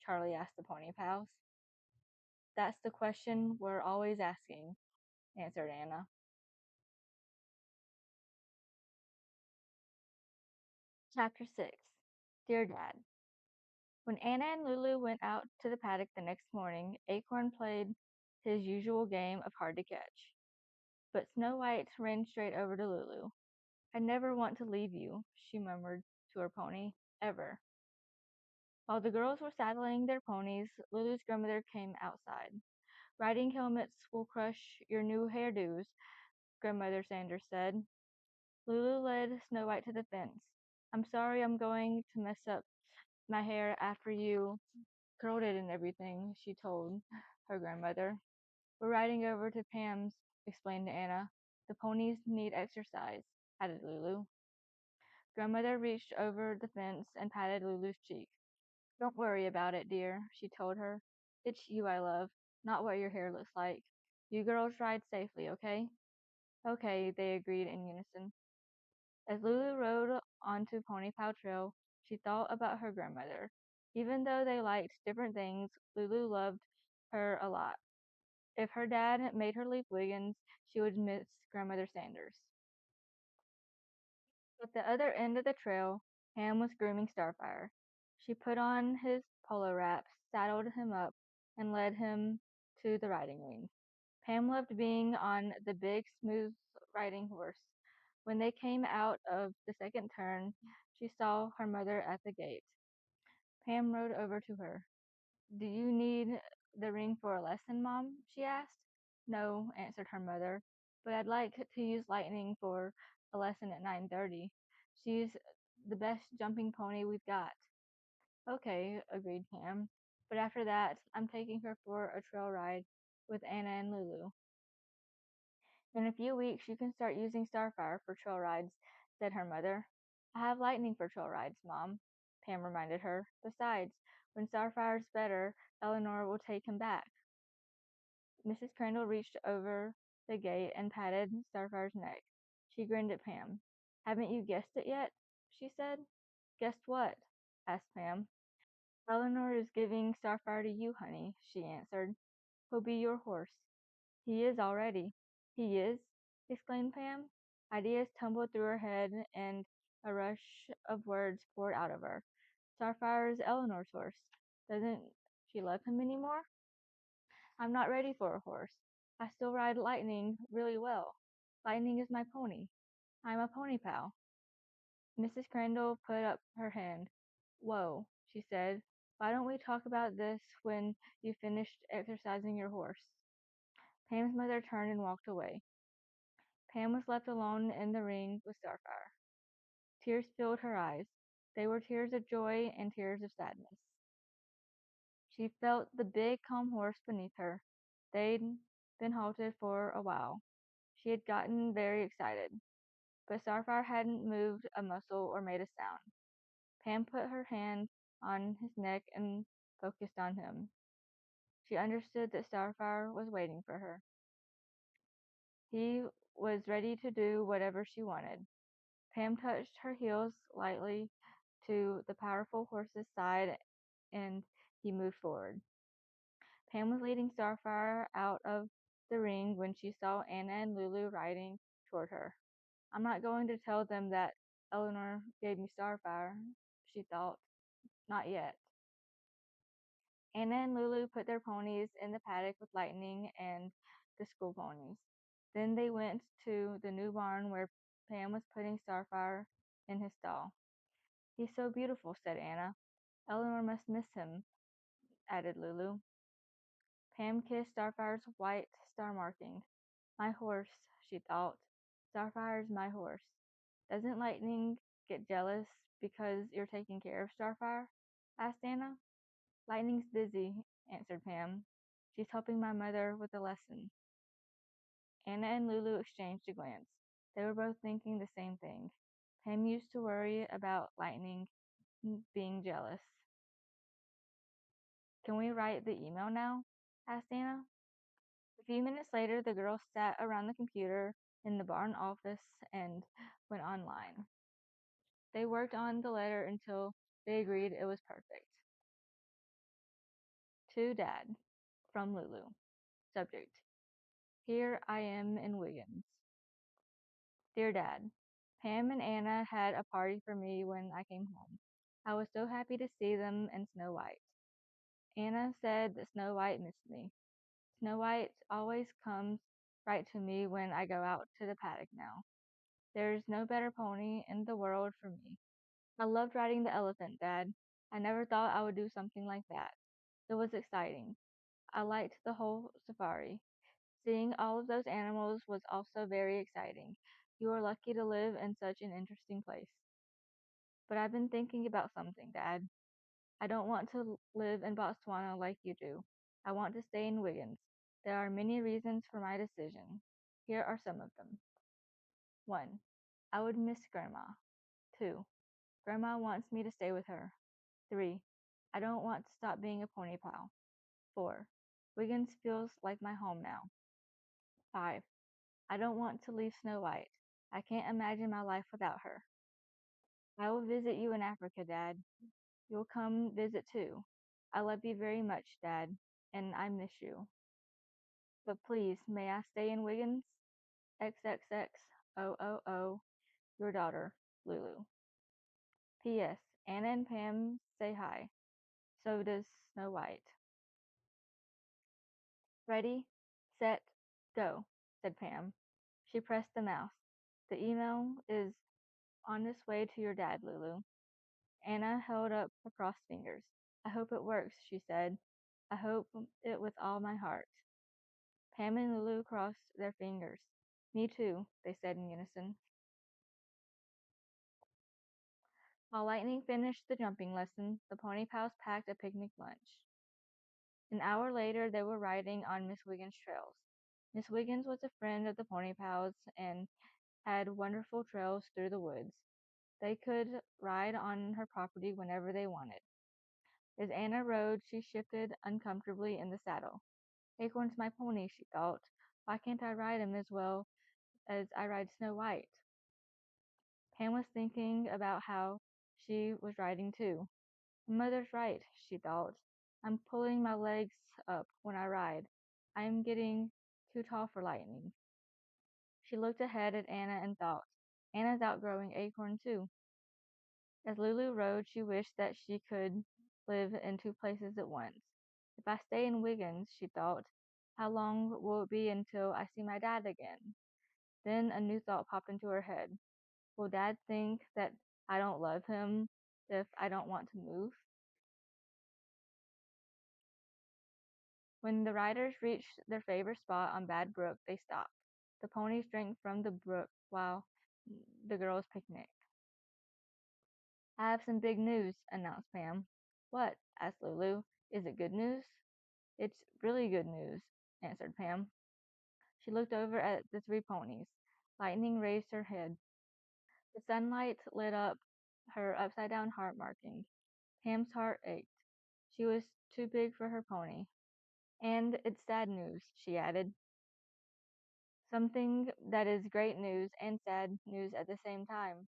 Charlie asked the Pony Pals. That's the question we're always asking, answered Anna. Chapter 6. Dear Dad. When Anna and Lulu went out to the paddock the next morning, Acorn played his usual game of hard to catch. But Snow White ran straight over to Lulu. I never want to leave you, she murmured to her pony, ever. While the girls were saddling their ponies, Lulu's grandmother came outside. Riding helmets will crush your new hairdos, Grandmother Sanders said. Lulu led Snow White to the fence. I'm sorry I'm going to mess up my hair after you curled it and everything, she told her grandmother. We're riding over to Pam's, explained Anna. The ponies need exercise, added Lulu. Grandmother reached over the fence and patted Lulu's cheek. Don't worry about it, dear, she told her. It's you I love, not what your hair looks like. You girls ride safely, okay? Okay, they agreed in unison. As Lulu rode onto Pony Pal Trail, she thought about her grandmother. Even though they liked different things, Lulu loved her a lot. If her dad made her leave Wiggins, she would miss Grandmother Sanders. At the other end of the trail, Ham was grooming Starfire. She put on his polo wrap, saddled him up, and led him to the riding ring. Pam loved being on the big, smooth riding horse. When they came out of the second turn, she saw her mother at the gate. Pam rode over to her. Do you need the ring for a lesson, Mom? She asked. No, answered her mother, but I'd like to use Lightning for a lesson at 9:30. She's the best jumping pony we've got. Okay, agreed Pam. But after that, I'm taking her for a trail ride with Anna and Lulu. In a few weeks, you can start using Starfire for trail rides, said her mother. I have Lightning for trail rides, Mom, Pam reminded her. Besides, when Starfire's better, Eleanor will take him back. Mrs. Crandall reached over the gate and patted Starfire's neck. She grinned at Pam. Haven't you guessed it yet? She said. Guessed what? Asked Pam. Eleanor is giving Starfire to you, honey, she answered. He'll be your horse. He is already. He is? Exclaimed Pam. Ideas tumbled through her head and a rush of words poured out of her. Starfire is Eleanor's horse. Doesn't she love him any more? I'm not ready for a horse. I still ride Lightning really well. Lightning is my pony. I'm a pony pal. Mrs. Crandall put up her hand. Whoa, she said. Why don't we talk about this when you've finished exercising your horse? Pam's mother turned and walked away. Pam was left alone in the ring with Starfire. Tears filled her eyes. They were tears of joy and tears of sadness. She felt the big, calm horse beneath her. They'd been halted for a while. She had gotten very excited, but Starfire hadn't moved a muscle or made a sound. Pam put her hand on his neck and focused on him. She understood that Starfire was waiting for her. He was ready to do whatever she wanted. Pam touched her heels lightly to the powerful horse's side and he moved forward. Pam was leading Starfire out of the ring when she saw Anna and Lulu riding toward her. I'm not going to tell them that Eleanor gave me Starfire, she thought. Not yet. Anna and Lulu put their ponies in the paddock with Lightning and the school ponies. Then they went to the new barn where Pam was putting Starfire in his stall. He's so beautiful, said Anna. Eleanor must miss him, added Lulu. Pam kissed Starfire's white star markings. My horse, she thought. Starfire's my horse. Doesn't Lightning get jealous because you're taking care of Starfire? Asked Anna. Lightning's busy, answered Pam. She's helping my mother with a lesson. Anna and Lulu exchanged a glance. They were both thinking the same thing. Pam used to worry about Lightning being jealous. Can we write the email now? Asked Anna. A few minutes later, the girls sat around the computer in the barn office and went online. They worked on the letter until they agreed it was perfect. To Dad, from Lulu. Subject: Here I am in Wiggins. Dear Dad, Pam and Anna had a party for me when I came home. I was so happy to see them and Snow White. Anna said that Snow White missed me. Snow White always comes right to me when I go out to the paddock now. There's no better pony in the world for me. I loved riding the elephant, Dad. I never thought I would do something like that. It was exciting. I liked the whole safari. Seeing all of those animals was also very exciting. You are lucky to live in such an interesting place. But I've been thinking about something, Dad. I don't want to live in Botswana like you do. I want to stay in Wiggins. There are many reasons for my decision. Here are some of them. 1. I would miss Grandma. 2. Grandma wants me to stay with her. 3. I don't want to stop being a pony pal. 4. Wiggins feels like my home now. 5. I don't want to leave Snow White. I can't imagine my life without her. I will visit you in Africa, Dad. You'll come visit too. I love you very much, Dad, and I miss you. But please, may I stay in Wiggins? XXXOOO, your daughter, Lulu. P.S. Anna and Pam say hi. So does Snow White. Ready, set, go, said Pam. She pressed the mouse. The email is on its way to your dad, Lulu. Anna held up her crossed fingers. I hope it works, she said. I hope it with all my heart. Pam and Lulu crossed their fingers. Me too, they said in unison. While Lightning finished the jumping lesson, the Pony Pals packed a picnic lunch. An hour later, they were riding on Miss Wiggins' trails. Miss Wiggins was a friend of the Pony Pals and had wonderful trails through the woods. They could ride on her property whenever they wanted. As Anna rode, she shifted uncomfortably in the saddle. Acorn's my pony, she thought. Why can't I ride him as well as I ride Snow White? Pam was thinking about how she was riding too. Mother's right, she thought. I'm pulling my legs up when I ride. I'm getting too tall for Lightning. She looked ahead at Anna and thought, Anna's outgrowing Acorn too. As Lulu rode, she wished that she could live in two places at once. If I stay in Wiggins, she thought, how long will it be until I see my dad again? Then a new thought popped into her head. Will Dad think that I don't love him if I don't want to move? When the riders reached their favorite spot on Bad Brook, they stopped. The ponies drank from the brook while the girls picnicked. I have some big news, announced Pam. What? Asked Lulu. Is it good news? It's really good news, answered Pam. She looked over at the three ponies. Lightning raised her head. The sunlight lit up her upside down heart marking. Pam's heart ached. She was too big for her pony. And it's sad news, she added. Something that is great news and sad news at the same time,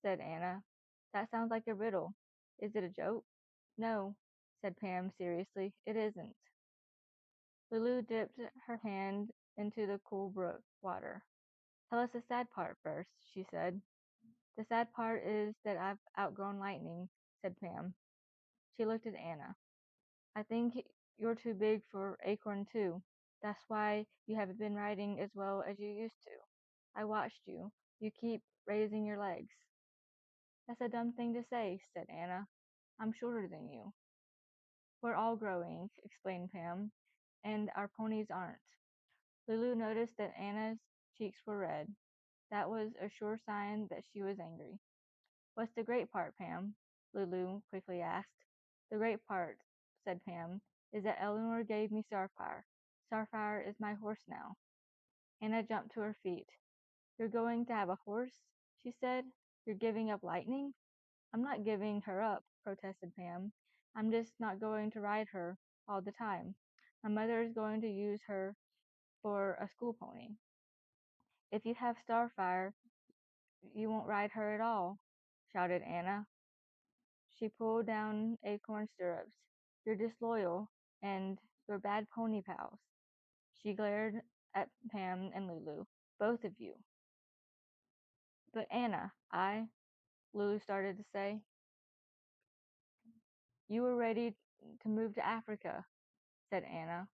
said Anna. That sounds like a riddle. Is it a joke? No, said Pam seriously. It isn't. Lulu dipped her hand into the cool brook water. Tell us the sad part first, she said. The sad part is that I've outgrown Lightning, said Pam. She looked at Anna. I think you're too big for Acorn too. That's why you haven't been riding as well as you used to. I watched you. You keep raising your legs. That's a dumb thing to say, said Anna. I'm shorter than you. We're all growing, explained Pam, and our ponies aren't. Lulu noticed that Anna's cheeks were red. That was a sure sign that she was angry. What's the great part, Pam? Lulu quickly asked. The great part, said Pam, is that Eleanor gave me Starfire. Starfire is my horse now. Anna jumped to her feet. You're going to have a horse? She said. You're giving up Lightning? I'm not giving her up, protested Pam. I'm just not going to ride her all the time. My mother is going to use her for a school pony. If you have Starfire, you won't ride her at all, shouted Anna. She pulled down Acorn's stirrups. You're disloyal, and you're bad pony pals. She glared at Pam and Lulu. Both of you. But Anna, Lulu started to say. You were ready to move to Africa, said Anna,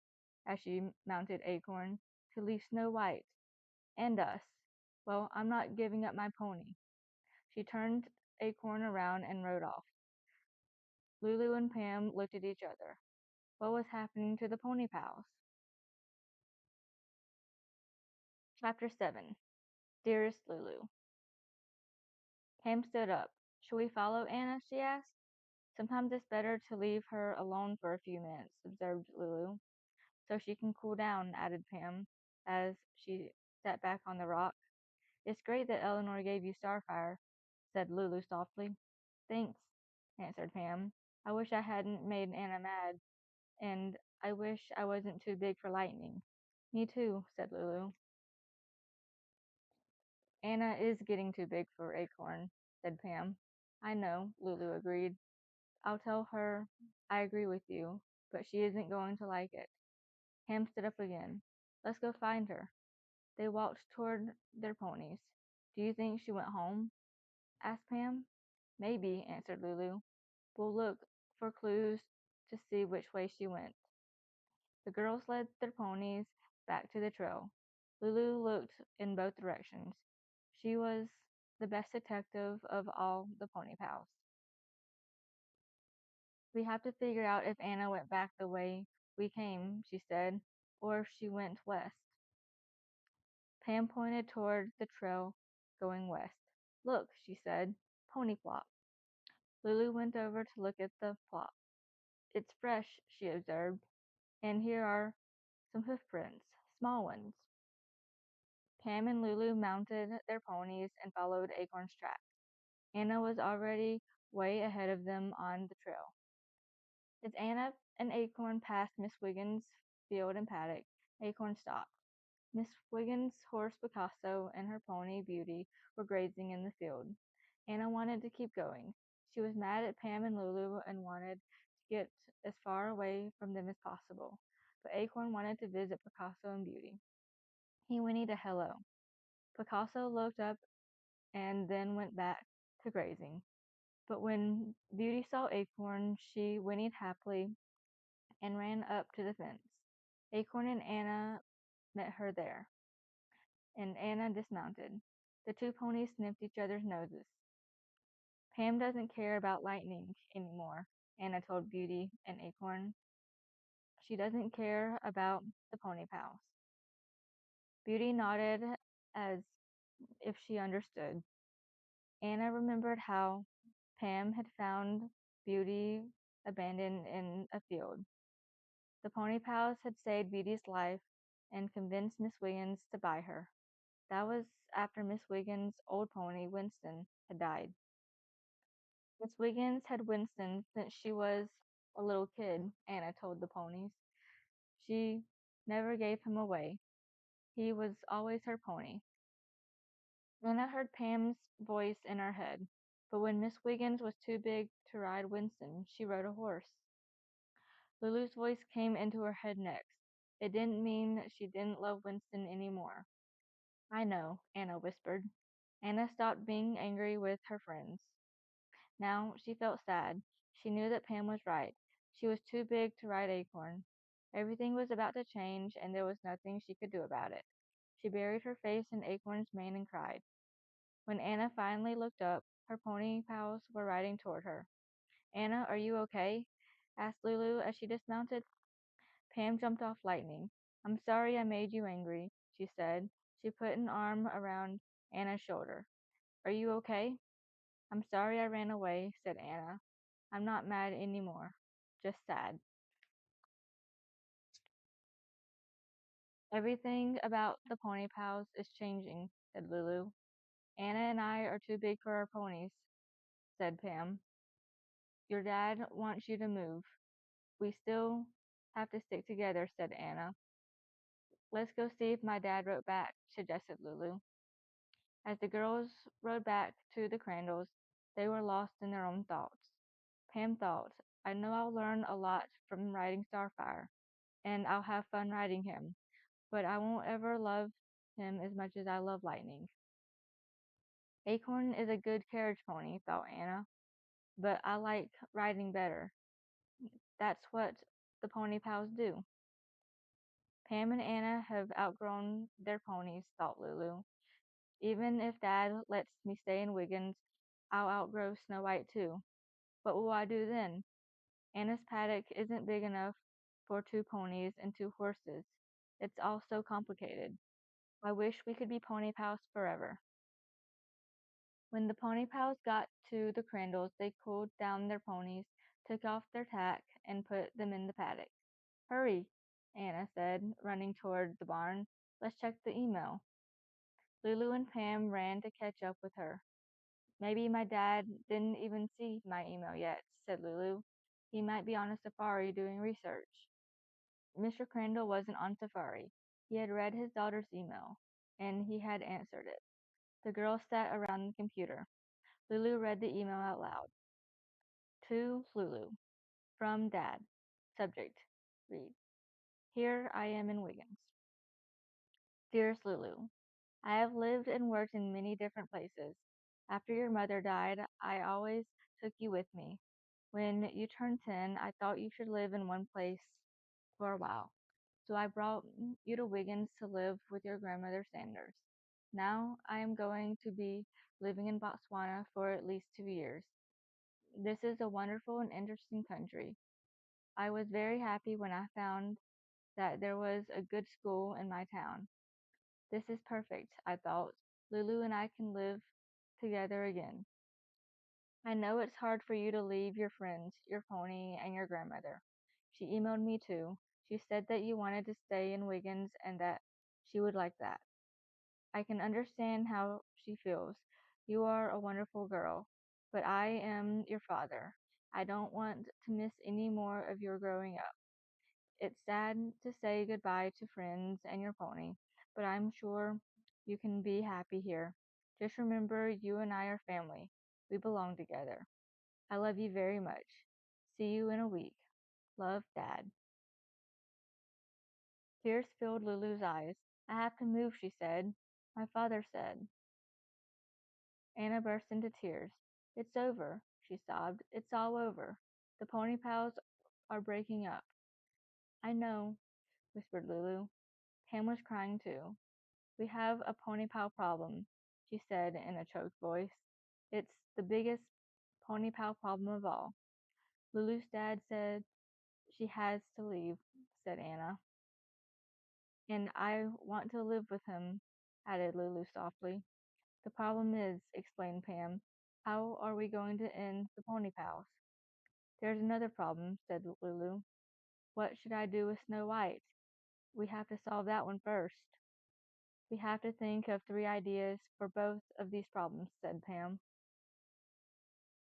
as she mounted Acorn, to leave Snow White and us. Well, I'm not giving up my pony. She turned Acorn around and rode off. Lulu and Pam looked at each other. What was happening to the pony pals? Chapter 7. Dearest Lulu. Pam stood up. Shall we follow Anna? She asked. Sometimes it's better to leave her alone for a few minutes, observed Lulu. So she can cool down, added Pam, as she sat back on the rock. It's great that Eleanor gave you Starfire, said Lulu softly. Thanks, answered Pam. I wish I hadn't made Anna mad, and I wish I wasn't too big for Lightning. Me too, said Lulu. Anna is getting too big for Acorn, said Pam. I know, Lulu agreed. I'll tell her I agree with you, but she isn't going to like it. Pam stood up again. Let's go find her. They walked toward their ponies. Do you think she went home? Asked Pam. Maybe, answered Lulu. We'll look for clues to see which way she went. The girls led their ponies back to the trail. Lulu looked in both directions. She was the best detective of all the pony pals. We have to figure out if Anna went back the way we came, she said, or if she went west. Pam pointed toward the trail going west. Look, she said, pony flop. Lulu went over to look at the flop. It's fresh, she observed, and here are some hoof prints, small ones. Pam and Lulu mounted their ponies and followed Acorn's track. Anna was already way ahead of them on the trail. As Anna and Acorn passed Miss Wiggins' field and paddock, Acorn stopped. Miss Wiggins' horse Picasso and her pony Beauty were grazing in the field. Anna wanted to keep going. She was mad at Pam and Lulu and wanted to get as far away from them as possible. But Acorn wanted to visit Picasso and Beauty. He whinnied a hello. Picasso looked up and then went back to grazing. But when Beauty saw Acorn, she whinnied happily and ran up to the fence. Acorn and Anna met her there, and Anna dismounted. The two ponies sniffed each other's noses. Pam doesn't care about Lightning anymore, Anna told Beauty and Acorn. She doesn't care about the pony pals. Beauty nodded as if she understood. Anna remembered how Pam had found Beauty abandoned in a field. The pony pals had saved Beauty's life and convinced Miss Wiggins to buy her. That was after Miss Wiggins' old pony, Winston, had died. Miss Wiggins had Winston since she was a little kid, Anna told the ponies. She never gave him away. He was always her pony. Anna heard Pam's voice in her head, but when Miss Wiggins was too big to ride Winston, she rode a horse. Lulu's voice came into her head next. It didn't mean that she didn't love Winston anymore. I know, Anna whispered. Anna stopped being angry with her friends. Now she felt sad. She knew that Pam was right. She was too big to ride Acorn. Everything was about to change, and there was nothing she could do about it. She buried her face in Acorn's mane and cried. When Anna finally looked up, her pony pals were riding toward her. Anna, are you okay? Asked Lulu as she dismounted. Pam jumped off Lightning. I'm sorry I made you angry, she said. She put an arm around Anna's shoulder. Are you okay? I'm sorry I ran away, said Anna. I'm not mad anymore, just sad. Everything about the pony pals is changing, said Lulu. Anna and I are too big for our ponies, said Pam. Your dad wants you to move. We still have to stick together, said Anna. Let's go see if my dad wrote back, suggested Lulu. As the girls rode back to the Crandalls, they were lost in their own thoughts. Pam thought, I know I'll learn a lot from riding Starfire, and I'll have fun riding him, but I won't ever love him as much as I love Lightning. Acorn is a good carriage pony, thought Anna, but I like riding better. That's what the pony pals do. Pam and Anna have outgrown their ponies, thought Lulu. Even if Dad lets me stay in Wiggins, I'll outgrow Snow White too. What will I do then? Anna's paddock isn't big enough for two ponies and two horses. It's all so complicated. I wish we could be pony pals forever. When the pony pals got to the Crandalls, they cooled down their ponies, took off their tack, and put them in the paddock. Hurry, Anna said, running toward the barn. Let's check the email. Lulu and Pam ran to catch up with her. Maybe my dad didn't even see my email yet, said Lulu. He might be on a safari doing research. Mr. Crandall wasn't on safari. He had read his daughter's email, and he had answered it. The girls sat around the computer. Lulu read the email out loud. To Lulu. From Dad. Subject. Read. Here I am in Wiggins. Dearest Lulu, I have lived and worked in many different places. After your mother died, I always took you with me. When you turned 10, I thought you should live in one place for a while. So I brought you to Wiggins to live with your grandmother Sanders. Now I am going to be living in Botswana for at least 2 years. This is a wonderful and interesting country. I was very happy when I found that there was a good school in my town. This is perfect, I thought. Lulu and I can live together again. I know it's hard for you to leave your friends, your pony, and your grandmother. She emailed me too. She said that you wanted to stay in Wiggins and that she would like that. I can understand how she feels. You are a wonderful girl, but I am your father. I don't want to miss any more of your growing up. It's sad to say goodbye to friends and your pony, but I'm sure you can be happy here. Just remember, you and I are family. We belong together. I love you very much. See you in a week. Love, Dad. Tears filled Lulu's eyes. I have to move, she said. My father said. Anna burst into tears. It's over, she sobbed. It's all over. The pony pals are breaking up. I know, whispered Lulu. Pam was crying too. We have a pony pal problem, she said in a choked voice. It's the biggest pony pal problem of all. Lulu's dad said she has to leave, said Anna. And I want to live with him, added Lulu softly. The problem is, explained Pam, how are we going to end the pony pals? There's another problem, said Lulu. What should I do with Snow White? We have to solve that one first. We have to think of 3 ideas for both of these problems, said Pam.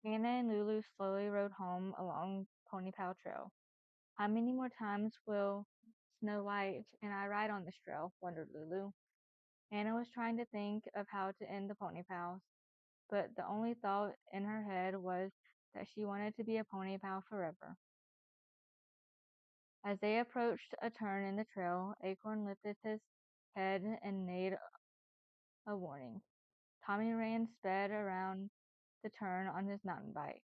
Anna and Lulu slowly rode home along Pony Pal Trail. How many more times will Snow White and I ride on this trail? Wondered Lulu. Anna was trying to think of how to end the pony pals, but the only thought in her head was that she wanted to be a pony pal forever. As they approached a turn in the trail, Acorn lifted his head and neighed a warning. Tommy ran sped around the turn on his mountain bike.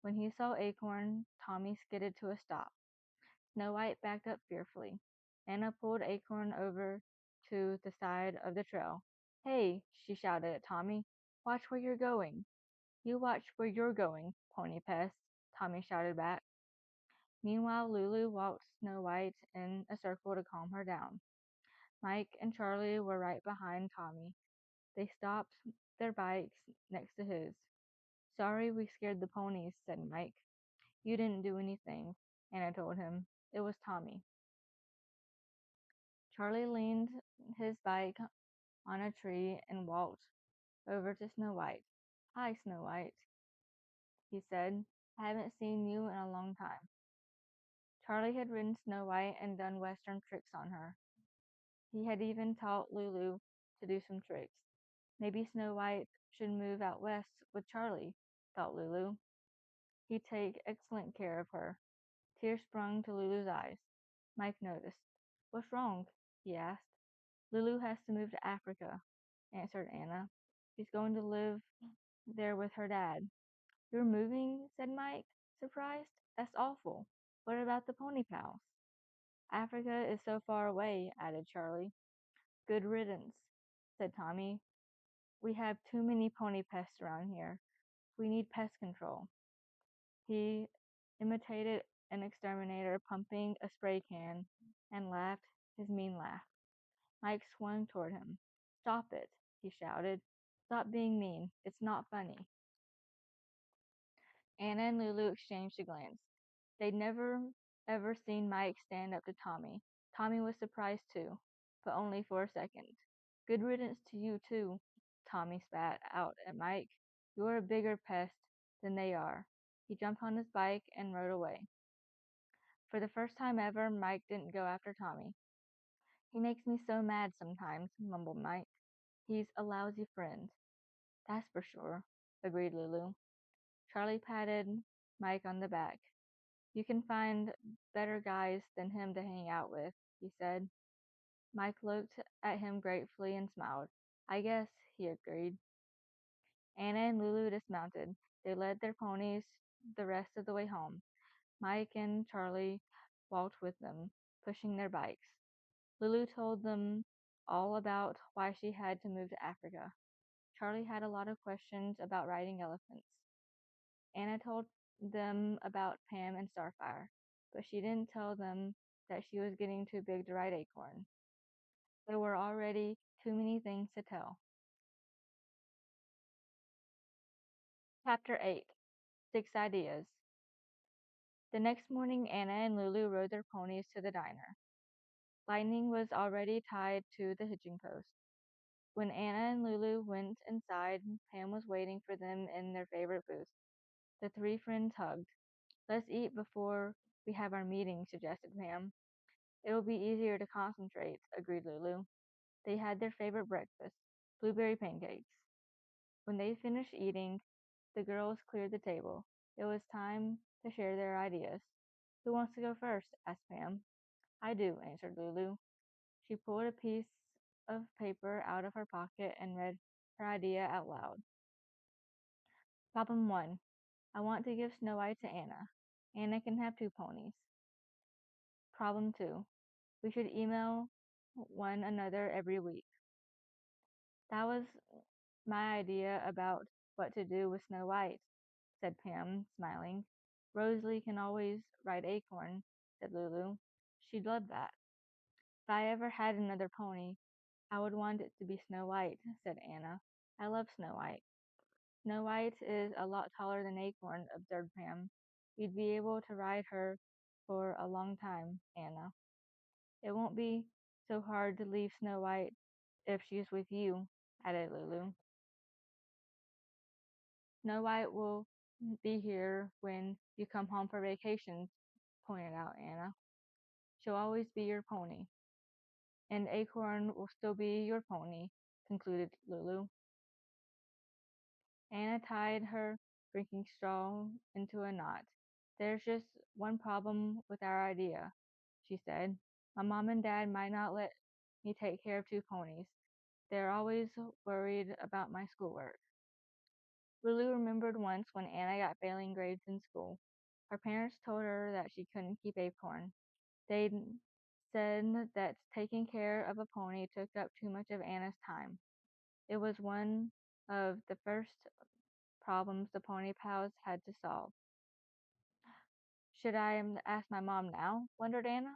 When he saw Acorn, Tommy skidded to a stop. Snow White backed up fearfully. Anna pulled Acorn over to the side of the trail. Hey, she shouted at Tommy. Watch where you're going. You watch where you're going, Pony Pest, Tommy shouted back. Meanwhile, Lulu walked Snow White in a circle to calm her down. Mike and Charlie were right behind Tommy. They stopped their bikes next to his. Sorry we scared the ponies, said Mike. You didn't do anything, Anna told him. It was Tommy. Charlie leaned his bike on a tree and walked over to Snow White. Hi, Snow White, he said. I haven't seen you in a long time. Charlie had ridden Snow White and done Western tricks on her. He had even taught Lulu to do some tricks. Maybe Snow White should move out west with Charlie, thought Lulu. He'd take excellent care of her. Tears sprung to Lulu's eyes. Mike noticed. What's wrong? He asked. Lulu has to move to Africa, answered Anna. She's going to live there with her dad. You're moving? Said Mike, surprised. That's awful. What about the pony pals? Africa is so far away, added Charlie. Good riddance, said Tommy. We have too many pony pests around here. We need pest control. He imitated an exterminator pumping a spray can and laughed his mean laugh. Mike swung toward him. Stop it, he shouted. Stop being mean. It's not funny. Anna and Lulu exchanged a glance. They'd never ever seen Mike stand up to Tommy. Tommy was surprised too, but only for a second. Good riddance to you too, Tommy spat out at Mike. You're a bigger pest than they are. He jumped on his bike and rode away. For the first time ever, Mike didn't go after Tommy. He makes me so mad sometimes, mumbled Mike. He's a lousy friend. That's for sure, agreed Lulu. Charlie patted Mike on the back. You can find better guys than him to hang out with, he said. Mike looked at him gratefully and smiled. I guess, he agreed. Anna and Lulu dismounted. They led their ponies the rest of the way home. Mike and Charlie walked with them. pushing their bikes. Lulu told them all about why she had to move to Africa. Charlie had a lot of questions about riding elephants. Anna told them about Pam and Starfire, but she didn't tell them that she was getting too big to ride Acorn. There were already too many things to tell. Chapter 8 Six Ideas. The next morning, Anna and Lulu rode their ponies to the diner. Lightning was already tied to the hitching post. When Anna and Lulu went inside, Pam was waiting for them in their favorite booth. The three friends hugged. Let's eat before we have our meeting, suggested Pam. It'll be easier to concentrate, agreed Lulu. They had their favorite breakfast, blueberry pancakes. When they finished eating, the girls cleared the table. It was time to share their ideas. Who wants to go first? Asked Pam. I do, answered Lulu. She pulled a piece of paper out of her pocket and read her idea out loud. Problem 1. I want to give Snow White to Anna. Anna can have 2 ponies. Problem 2. We should email one another every week. That was my idea about what to do with Snow White, said Pam, smiling. Rosalie can always ride Acorn, said Lulu. She'd love that. If I ever had another pony, I would want it to be Snow White, said Anna. I love Snow White. Snow White is a lot taller than Acorn, observed Pam. You'd be able to ride her for a long time, Anna. It won't be so hard to leave Snow White if she's with you, added Lulu. Snow White will be here when you come home for vacation, pointed out Anna. She'll always be your pony. And Acorn will still be your pony, concluded Lulu. Anna tied her drinking straw into a knot. There's just one problem with our idea, she said. My mom and dad might not let me take care of 2 ponies. They're always worried about my schoolwork. Lulu remembered once when Anna got failing grades in school. Her parents told her that she couldn't keep Acorn. They said that taking care of a pony took up too much of Anna's time. It was one of the first problems the pony pals had to solve. Should I ask my mom now? Wondered Anna.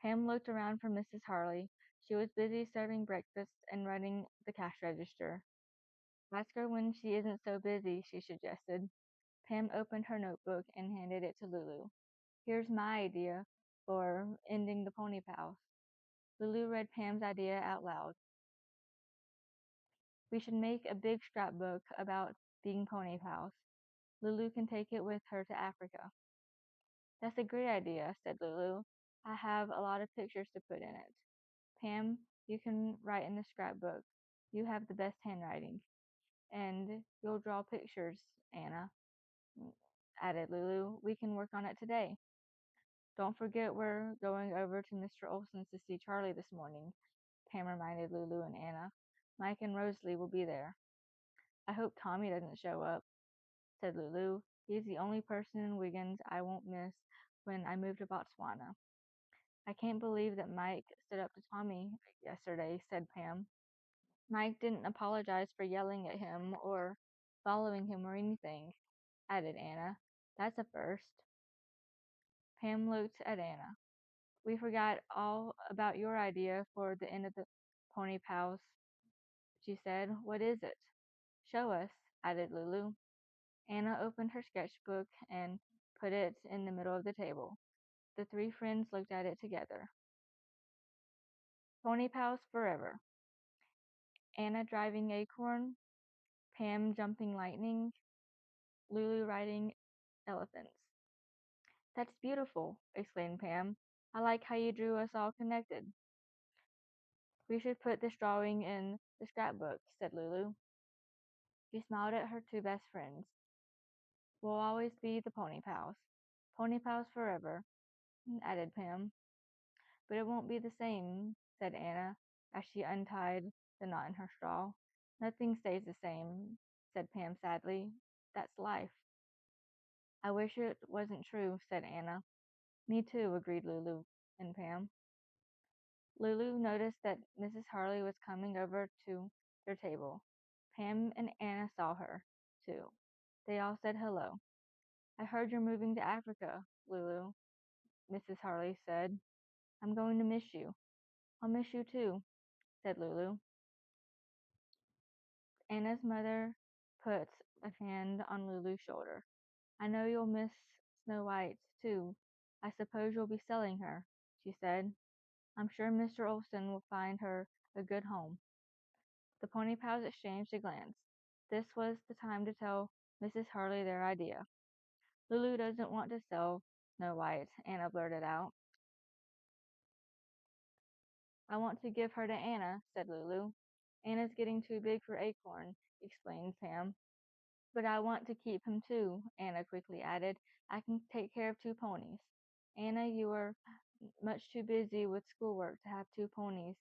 Pam looked around for Mrs. Harley. She was busy serving breakfast and running the cash register. Ask her when she isn't so busy, she suggested. Pam opened her notebook and handed it to Lulu. Here's my idea for ending the pony pals. Lulu read Pam's idea out loud. We should make a big scrapbook about being pony pals. Lulu can take it with her to Africa. That's a great idea, said Lulu. I have a lot of pictures to put in it. Pam, you can write in the scrapbook. You have the best handwriting. And you'll draw pictures, Anna, added Lulu. We can work on it today. Don't forget we're going over to Mr. Olson's to see Charlie this morning, Pam reminded Lulu and Anna. Mike and Rosalie will be there. I hope Tommy doesn't show up, said Lulu. He's the only person in Wiggins I won't miss when I move to Botswana. I can't believe that Mike stood up to Tommy yesterday, said Pam. Mike didn't apologize for yelling at him or following him or anything, added Anna. That's a first. Pam looked at Anna. We forgot all about your idea for the end of the pony pals, she said. What is it? Show us, added Lulu. Anna opened her sketchbook and put it in the middle of the table. The three friends looked at it together. Pony pals forever. Anna driving Acorn, Pam jumping Lightning, Lulu riding elephants. That's beautiful, exclaimed Pam. I like how you drew us all connected. We should put this drawing in the scrapbook, said Lulu. She smiled at her 2 best friends. We'll always be the pony pals. Pony pals forever, added Pam. But it won't be the same, said Anna, as she untied the knot in her straw. Nothing stays the same, said Pam sadly. That's life. I wish it wasn't true, said Anna. Me too, agreed Lulu. and Pam. Lulu noticed that Mrs. Harley was coming over to their table. Pam and Anna saw her, too. They all said hello. I heard you're moving to Africa, Lulu, Mrs. Harley said. I'm going to miss you. I'll miss you too, said Lulu. Anna's mother put a hand on Lulu's shoulder. I know you'll miss Snow White, too. I suppose you'll be selling her, she said. I'm sure Mr. Olson will find her a good home. The Pony Pals exchanged a glance. This was the time to tell Mrs. Harley their idea. Lulu doesn't want to sell Snow White, Anna blurted out. I want to give her to Anna, said Lulu. Anna's getting too big for Acorn, explained Pam. But I want to keep him too, Anna quickly added. I can take care of two ponies. Anna, you are much too busy with schoolwork to have two ponies,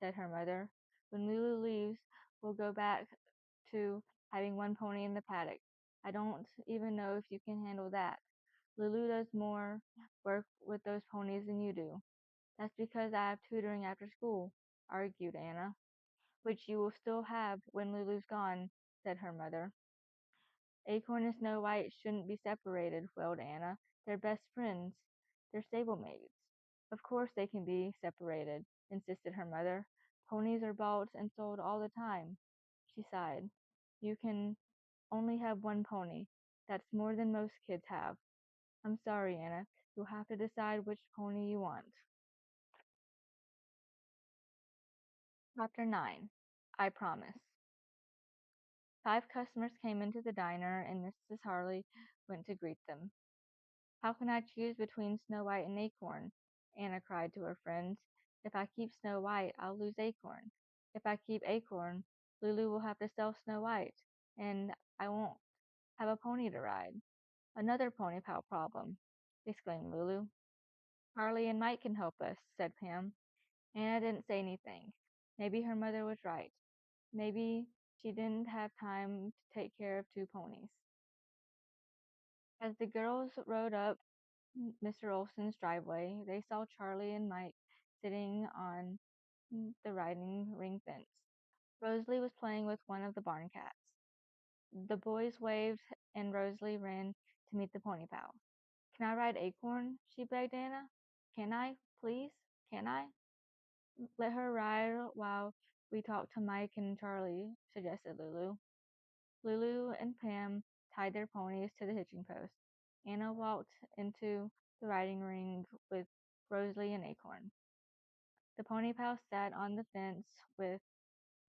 said her mother. When Lulu leaves, we'll go back to having one pony in the paddock. I don't even know if you can handle that. Lulu does more work with those ponies than you do. That's because I have tutoring after school, argued Anna. Which you will still have when Lulu's gone, said her mother. Acorn and Snow White shouldn't be separated, wailed Anna. They're best friends. They're stablemates. Of course they can be separated, insisted her mother. Ponies are bought and sold all the time. She sighed. You can only have one pony. That's more than most kids have. I'm sorry, Anna. You'll have to decide which pony you want. Chapter 9. I Promise. 5 customers came into the diner, and Mrs. Harley went to greet them. How can I choose between Snow White and Acorn? Anna cried to her friends. If I keep Snow White, I'll lose Acorn. If I keep Acorn, Lulu will have to sell Snow White, and I won't have a pony to ride. Another pony pal problem, exclaimed Lulu. Harley and Mike can help us, said Pam. Anna didn't say anything. Maybe her mother was right. Maybe she didn't have time to take care of two ponies. As the girls rode up Mr. Olson's driveway, they saw Charlie and Mike sitting on the riding ring fence. Rosalie was playing with one of the barn cats. The boys waved, and Rosalie ran to meet the pony pal. Can I ride Acorn? She begged Anna. Can I, please? Can I? Let her ride while we talk to Mike and Charlie, suggested Lulu. Lulu and Pam tied their ponies to the hitching post. Anna walked into the riding ring with Rosalie and Acorn. The pony pal sat on the fence with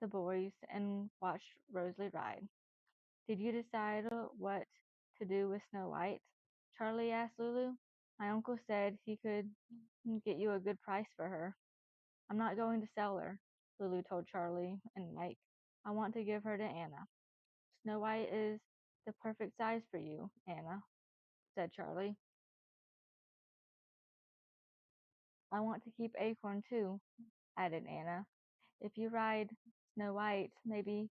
the boys and watched Rosalie ride. Did you decide what to do with Snow White? Charlie asked Lulu. My uncle said he could get you a good price for her. I'm not going to sell her, Lulu told Charlie and Mike. I want to give her to Anna. Snow White is the perfect size for you, Anna, said Charlie. I want to keep Acorn too, added Anna. If you ride Snow White, maybe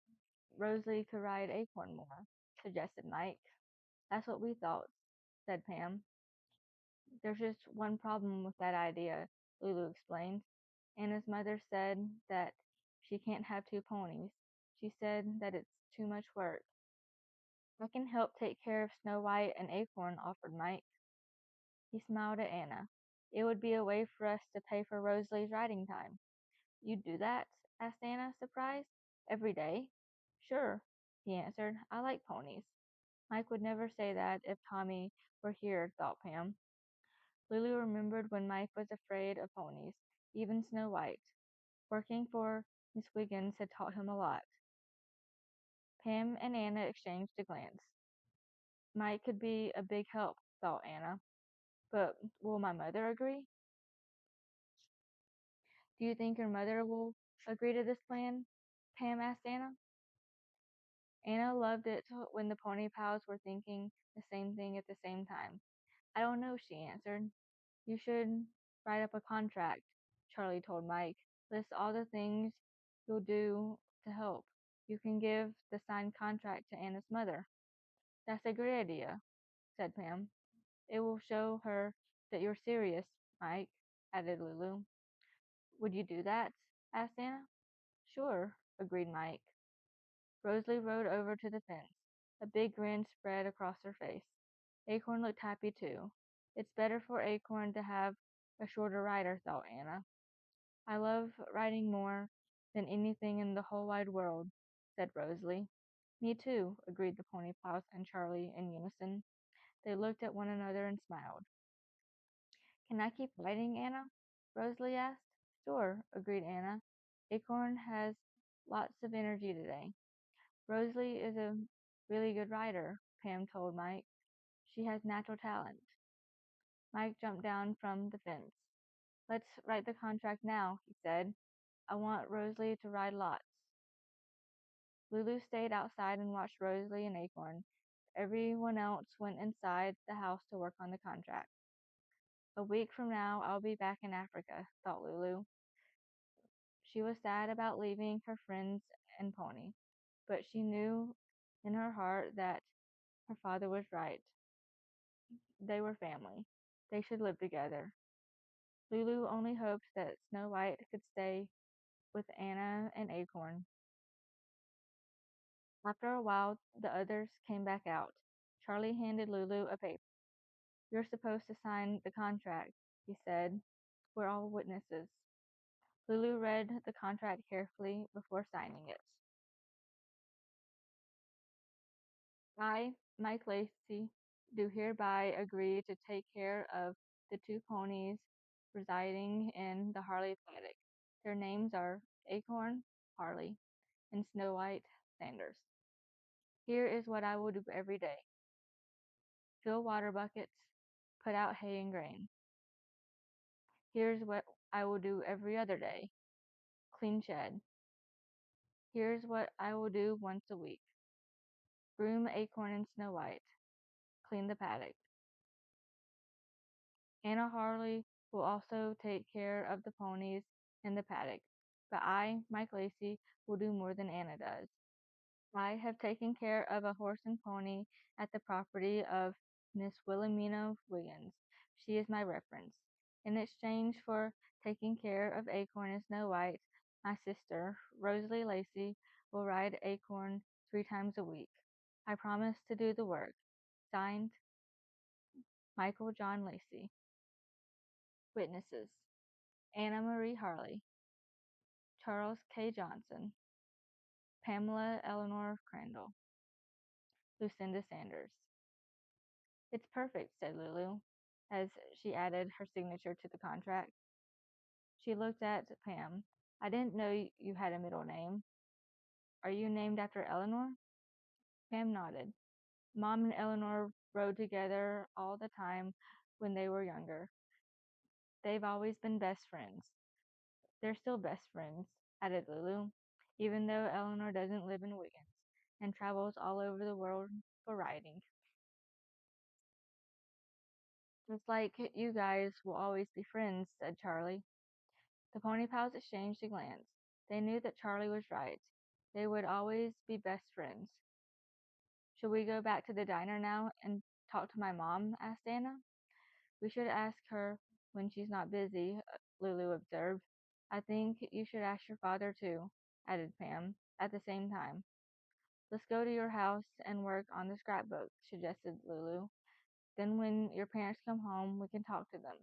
Rosalie could ride Acorn more, suggested Mike. That's what we thought, said Pam. There's just one problem with that idea, Lulu explained. Anna's mother said that she can't have two ponies. She said that it's too much work. I can help take care of Snow White and Acorn, offered Mike. He smiled at Anna. It would be a way for us to pay for Rosalie's riding time. You'd do that? Asked Anna, surprised. Every day? Sure, he answered. I like ponies. Mike would never say that if Tommy were here, thought Pam. Lulu remembered when Mike was afraid of ponies, even Snow White. Working for Miss Wiggins had taught him a lot. Pam and Anna exchanged a glance. Mike could be a big help, thought Anna. But will my mother agree? Do you think your mother will agree to this plan? Pam asked Anna. Anna loved it when the pony pals were thinking the same thing at the same time. I don't know, she answered. You should write up a contract, Charlie told Mike. List all the things you'll do to help. You can give the signed contract to Anna's mother. That's a great idea, said Pam. It will show her that you're serious, Mike. added Lulu. Would you do that? Asked Anna. Sure, agreed Mike. Rosalie rode over to the fence. A big grin spread across her face. Acorn looked happy too. It's better for Acorn to have a shorter rider, thought Anna. I love riding more than anything in the whole wide world, said Rosalie. Me too, agreed the Pony Plows and Charlie in unison. They looked at one another and smiled. Can I keep riding, Anna? Rosalie asked. Sure, agreed Anna. Acorn has lots of energy today. Rosalie is a really good rider, Pam told Mike. She has natural talent. Mike jumped down from the fence. Let's write the contract now, he said. I want Rosalie to ride lots. Lulu stayed outside and watched Rosalie and Acorn. Everyone else went inside the house to work on the contract. A week from now, I'll be back in Africa, thought Lulu. She was sad about leaving her friends and pony, but she knew in her heart that her father was right. They were family. They should live together. Lulu only hoped that Snow White could stay with Anna and Acorn. After a while, the others came back out. Charlie handed Lulu a paper. You're supposed to sign the contract, he said. We're all witnesses. Lulu read the contract carefully before signing it. I, Mike Lacey, do hereby agree to take care of the two ponies residing in the Harley paddock. Their names are Acorn, Harley, and Snow White, Sanders. Here is what I will do every day. Fill water buckets, put out hay and grain. Here's what I will do every other day. Clean shed. Here's what I will do once a week. Groom Acorn and Snow White. Clean the paddock. Anna Harley will also take care of the ponies in the paddock, but I, Mike Lacey, will do more than Anna does. I have taken care of a horse and pony at the property of Miss Wilhelmina Wiggins. She is my reference. In exchange for taking care of Acorn and Snow White, my sister, Rosalie Lacey, will ride Acorn 3 times a week. I promise to do the work. Signed, Michael John Lacey. Witnesses: Anna Marie Harley, Charles K. Johnson, Pamela Eleanor Crandall, Lucinda Sanders. It's perfect, said Lulu, as she added her signature to the contract. She looked at Pam. I didn't know you had a middle name. Are you named after Eleanor? Pam nodded. Mom and Eleanor rode together all the time when they were younger. They've always been best friends. They're still best friends, added Lulu, even though Eleanor doesn't live in Wiggins and travels all over the world for riding. It's like you guys will always be friends, said Charlie. The pony pals exchanged a glance. They knew that Charlie was right. They would always be best friends. Should we go back to the diner now and talk to my mom? Asked Anna. We should ask her when she's not busy, Lulu observed. I think you should ask your father too, added Pam, at the same time. Let's go to your house and work on the scrapbook, suggested Lulu. Then when your parents come home, we can talk to them.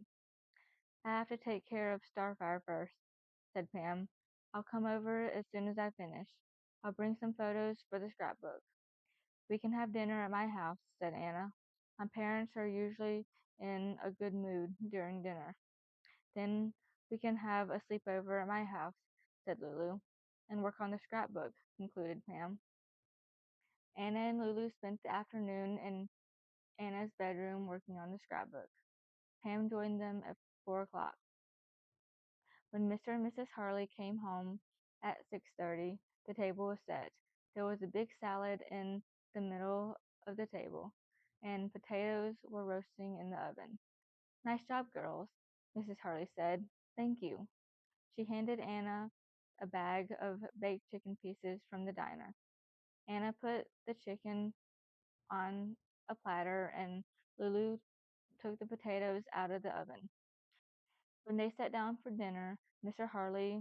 I have to take care of Starfire first, said Pam. I'll come over as soon as I finish. I'll bring some photos for the scrapbook. We can have dinner at my house, said Anna. My parents are usually in a good mood during dinner. Then we can have a sleepover at my house, said Lulu, and work on the scrapbook, concluded Pam. Anna and Lulu spent the afternoon in Anna's bedroom working on the scrapbook. Pam joined them at 4 o'clock. When Mr. and Mrs. Harley came home at 6:30, the table was set. There was a big salad in the middle of the table, and potatoes were roasting in the oven. Nice job, girls, Mrs. Harley said. Thank you. She handed Anna a bag of baked chicken pieces from the diner. Anna put the chicken on a platter, and Lulu took the potatoes out of the oven. When they sat down for dinner, Mr. Harley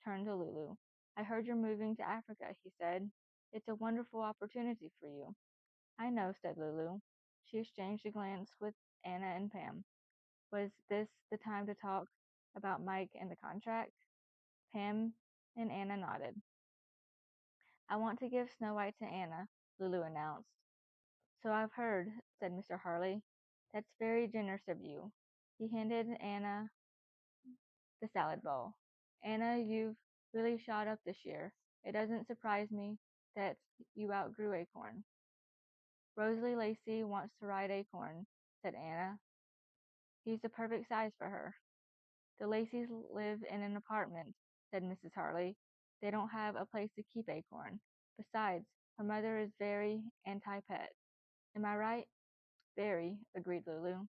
turned to Lulu. I heard you're moving to Africa, he said. It's a wonderful opportunity for you. I know, said Lulu. She exchanged a glance with Anna and Pam. Was this the time to talk about Mike and the contract? Pam and Anna nodded. I want to give Snow White to Anna, Lulu announced. So I've heard, said Mr. Harley. That's very generous of you. He handed Anna the salad bowl. Anna, you've really shot up this year. It doesn't surprise me that you outgrew Acorn. Rosalie Lacey wants to ride Acorn, said Anna. He's the perfect size for her. The Lacys live in an apartment, said Mrs. Harley. They don't have a place to keep Acorn. Besides, her mother is very anti-pet. Am I right? Very, agreed Lulu.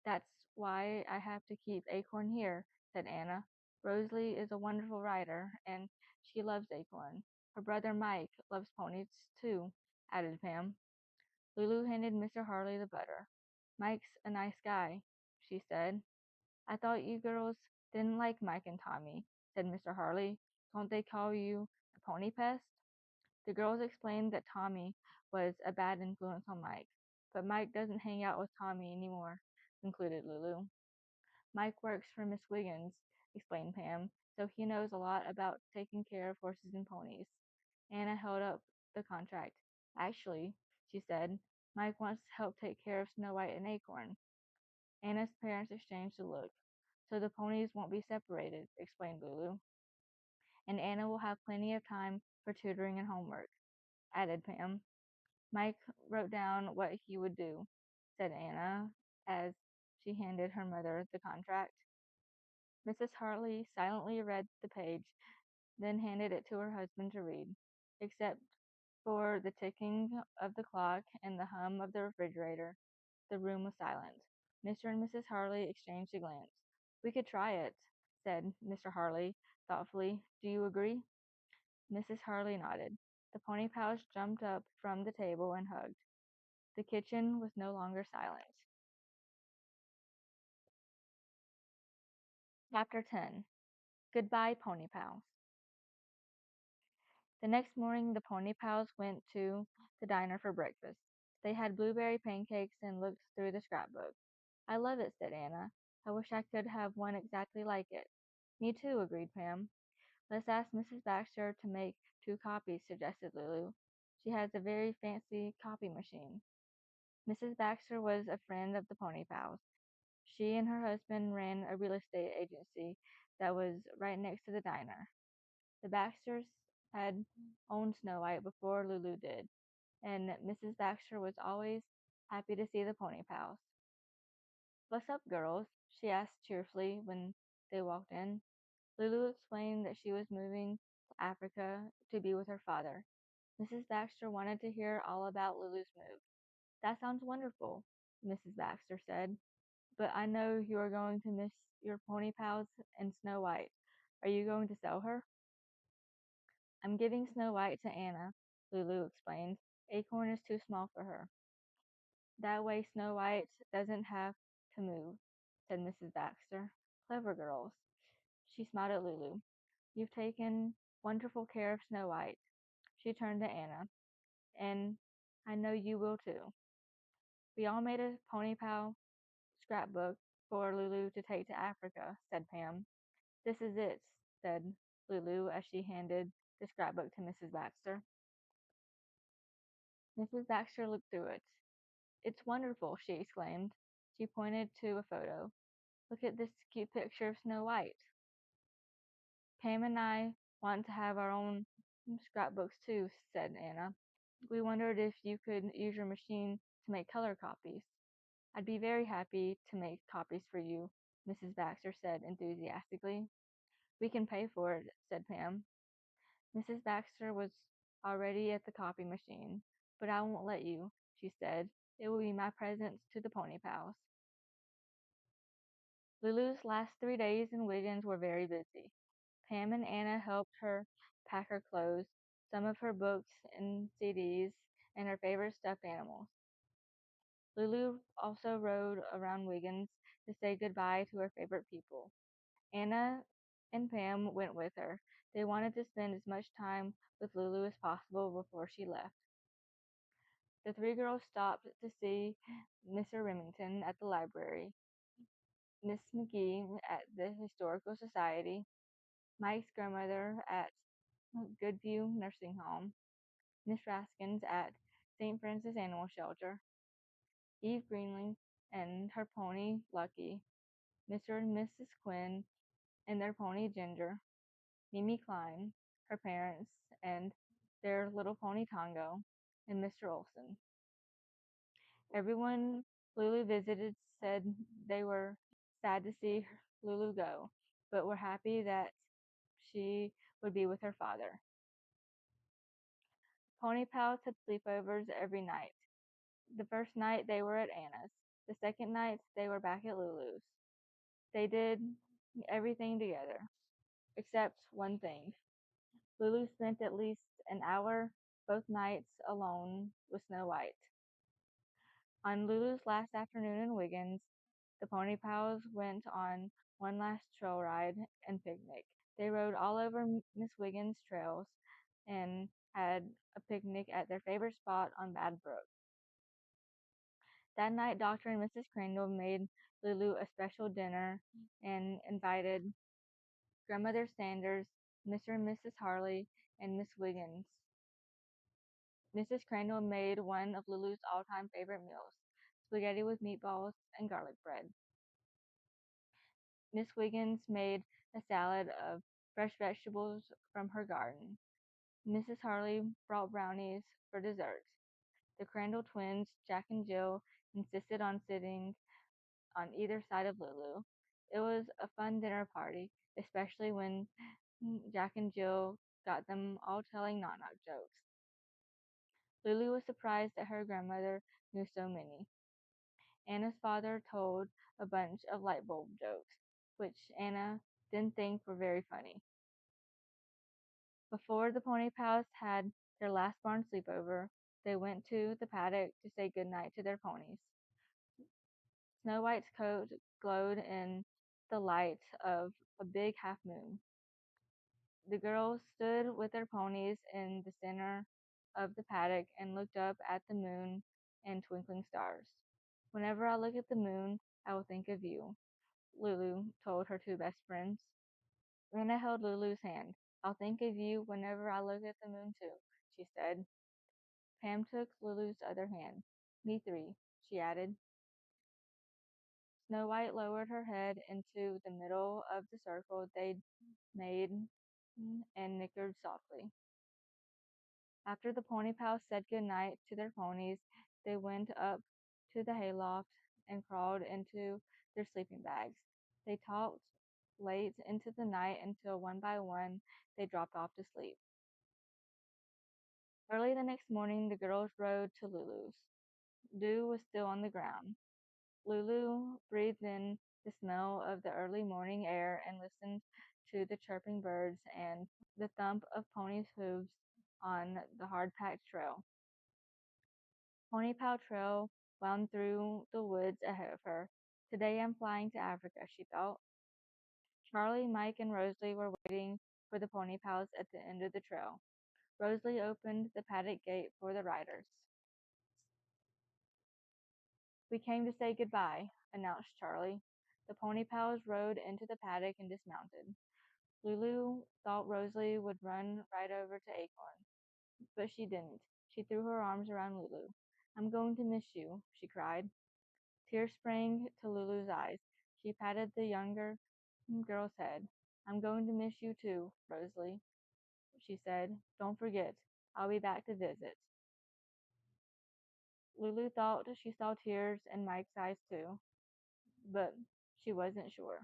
That's why I have to keep Acorn here, said Anna. Rosalie is a wonderful rider, and she loves Acorn. Her brother Mike loves ponies too, added Pam. Lulu handed Mr. Harley the butter. Mike's a nice guy, she said. I thought you girls didn't like Mike and Tommy, said Mr. Harley. Don't they call you a pony pest? The girls explained that Tommy was a bad influence on Mike, but Mike doesn't hang out with Tommy anymore, concluded Lulu. Mike works for Miss Wiggins, explained Pam, so he knows a lot about taking care of horses and ponies. Anna held up the contract. Actually, she said, Mike wants to help take care of Snow White and Acorn. Anna's parents exchanged a look. So the ponies won't be separated, explained Lulu. And Anna will have plenty of time for tutoring and homework, added Pam. Mike wrote down what he would do, said Anna, as she handed her mother the contract. Mrs. Hartley silently read the page, then handed it to her husband to read. Except for the ticking of the clock and the hum of the refrigerator, the room was silent. Mr. and Mrs. Harley exchanged a glance. We could try it, said Mr. Harley thoughtfully. Do you agree? Mrs. Harley nodded. The pony pals jumped up from the table and hugged. The kitchen was no longer silent. Chapter 10. Goodbye, Pony Pals. The next morning, the Pony Pals went to the diner for breakfast. They had blueberry pancakes and looked through the scrapbook. I love it, said Anna. I wish I could have one exactly like it. Me too, agreed Pam. Let's ask Mrs. Baxter to make 2 copies, suggested Lulu. She has a very fancy copy machine. Mrs. Baxter was a friend of the Pony Pals. She and her husband ran a real estate agency that was right next to the diner. The Baxters had owned Snow White before Lulu did, and Mrs. Baxter was always happy to see the Pony Pals. What's up, girls? She asked cheerfully when they walked in. Lulu explained that she was moving to Africa to be with her father. Mrs. Baxter wanted to hear all about Lulu's move. That sounds wonderful, Mrs. Baxter said. But I know you are going to miss your pony pals and Snow White. Are you going to sell her? I'm giving Snow White to Anna, Lulu explained. Acorn is too small for her. That way Snow White doesn't have to move, said Mrs. Baxter. Clever girls. She smiled at Lulu. You've taken wonderful care of Snow White. She turned to Anna. And I know you will too. We all made a pony pal scrapbook for Lulu to take to Africa, said Pam. This is it, said Lulu as she handed the scrapbook to Mrs. Baxter. Mrs. Baxter looked through it. It's wonderful, she exclaimed. She pointed to a photo. Look at this cute picture of Snow White. Pam and I want to have our own scrapbooks too, said Anna. We wondered if you could use your machine to make color copies. I'd be very happy to make copies for you, Mrs. Baxter said enthusiastically. We can pay for it, said Pam. Mrs. Baxter was already at the copy machine. But I won't let you, she said. It will be my present to the Pony Pals. Lulu's last 3 days in Wiggins were very busy. Pam and Anna helped her pack her clothes, some of her books and CDs, and her favorite stuffed animals. Lulu also rode around Wiggins to say goodbye to her favorite people. Anna and Pam went with her. They wanted to spend as much time with Lulu as possible before she left. The three girls stopped to see Mr. Remington at the library, Miss McGee at the Historical Society, Mike's grandmother at Goodview Nursing Home, Miss Raskins at St. Francis Animal Shelter, Eve Greenling and her pony Lucky, Mr. and Mrs. Quinn and their pony Ginger, Mimi Klein, her parents, and their little pony Tongo, and Mr. Olson. Everyone Lulu visited said they were sad to see Lulu go, but were happy that she would be with her father. Pony pals had sleepovers every night. The first night they were at Anna's. The second night they were back at Lulu's. They did everything together, except one thing. Lulu spent at least an hour both nights alone with Snow White. On Lulu's last afternoon in Wiggins, the Pony Pals went on one last trail ride and picnic. They rode all over Miss Wiggins' trails and had a picnic at their favorite spot on Bad Brook. That night, Dr. and Mrs. Crandall made Lulu a special dinner and invited Grandmother Sanders, Mr. and Mrs. Harley, and Miss Wiggins. Mrs. Crandall made one of Lulu's all-time favorite meals, spaghetti with meatballs and garlic bread. Miss Wiggins made a salad of fresh vegetables from her garden. Mrs. Harley brought brownies for dessert. The Crandall twins, Jack and Jill, insisted on sitting on either side of Lulu. It was a fun dinner party, especially when Jack and Jill got them all telling knock-knock jokes. Lulu was surprised that her grandmother knew so many. Anna's father told a bunch of light bulb jokes, which Anna didn't think were very funny. Before the Pony Pals had their last barn sleepover, they went to the paddock to say goodnight to their ponies. Snow White's coat glowed in the light of a big half moon. The girls stood with their ponies in the center of the paddock and looked up at the moon and twinkling stars. Whenever I look at the moon, I will think of you, Lulu told her two best friends. Anna held Lulu's hand. I'll think of you whenever I look at the moon too, she said. Pam took Lulu's other hand. Me three, she added. Snow White lowered her head into the middle of the circle they'd made and nickered softly. After the Pony Pals said good night to their ponies, they went up to the hayloft and crawled into their sleeping bags. They talked late into the night until one by one they dropped off to sleep. Early the next morning, the girls rode to Lulu's. Dew was still on the ground. Lulu breathed in the smell of the early morning air and listened to the chirping birds and the thump of ponies' hooves on the hard-packed trail. Pony Pal Trail wound through the woods ahead of her. Today I'm flying to Africa, she thought. Charlie, Mike, and Rosalie were waiting for the Pony Pals at the end of the trail. Rosalie opened the paddock gate for the riders. We came to say goodbye, announced Charlie. The Pony Pals rode into the paddock and dismounted. Lulu thought Rosalie would run right over to Acorn, but she didn't. She threw her arms around Lulu. I'm going to miss you, she cried. Tears sprang to Lulu's eyes. She patted the younger girl's head. I'm going to miss you too, Rosalie, she said. Don't forget, I'll be back to visit. Lulu thought she saw tears in Mike's eyes too, but she wasn't sure.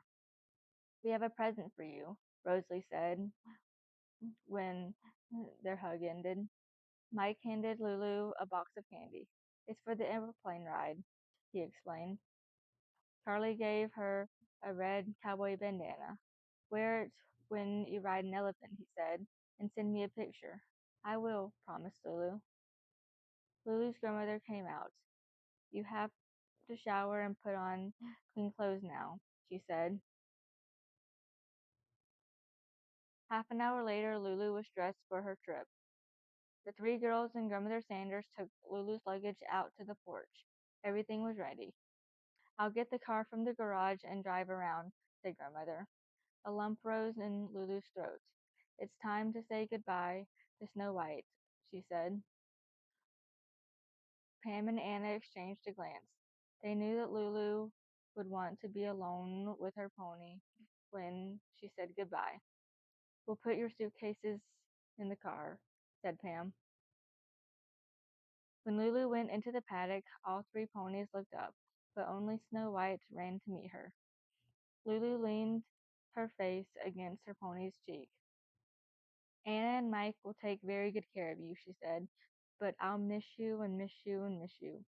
We have a present for you, Rosalie said when their hug ended. Mike handed Lulu a box of candy. It's for the airplane ride, he explained. Charlie gave her a red cowboy bandana. Wear it when you ride an elephant, he said, and send me a picture. I will, promised Lulu. Lulu's grandmother came out. You have to shower and put on clean clothes now, she said. Half an hour later, Lulu was dressed for her trip. The three girls and Grandmother Sanders took Lulu's luggage out to the porch. Everything was ready. I'll get the car from the garage and drive around, said Grandmother. A lump rose in Lulu's throat. It's time to say goodbye to Snow White, she said. Pam and Anna exchanged a glance. They knew that Lulu would want to be alone with her pony when she said goodbye. We'll put your suitcases in the car, said Pam. When Lulu went into the paddock, all three ponies looked up, but only Snow White ran to meet her. Lulu leaned her face against her pony's cheek. Anna and Mike will take very good care of you, she said, but I'll miss you and miss you and miss you.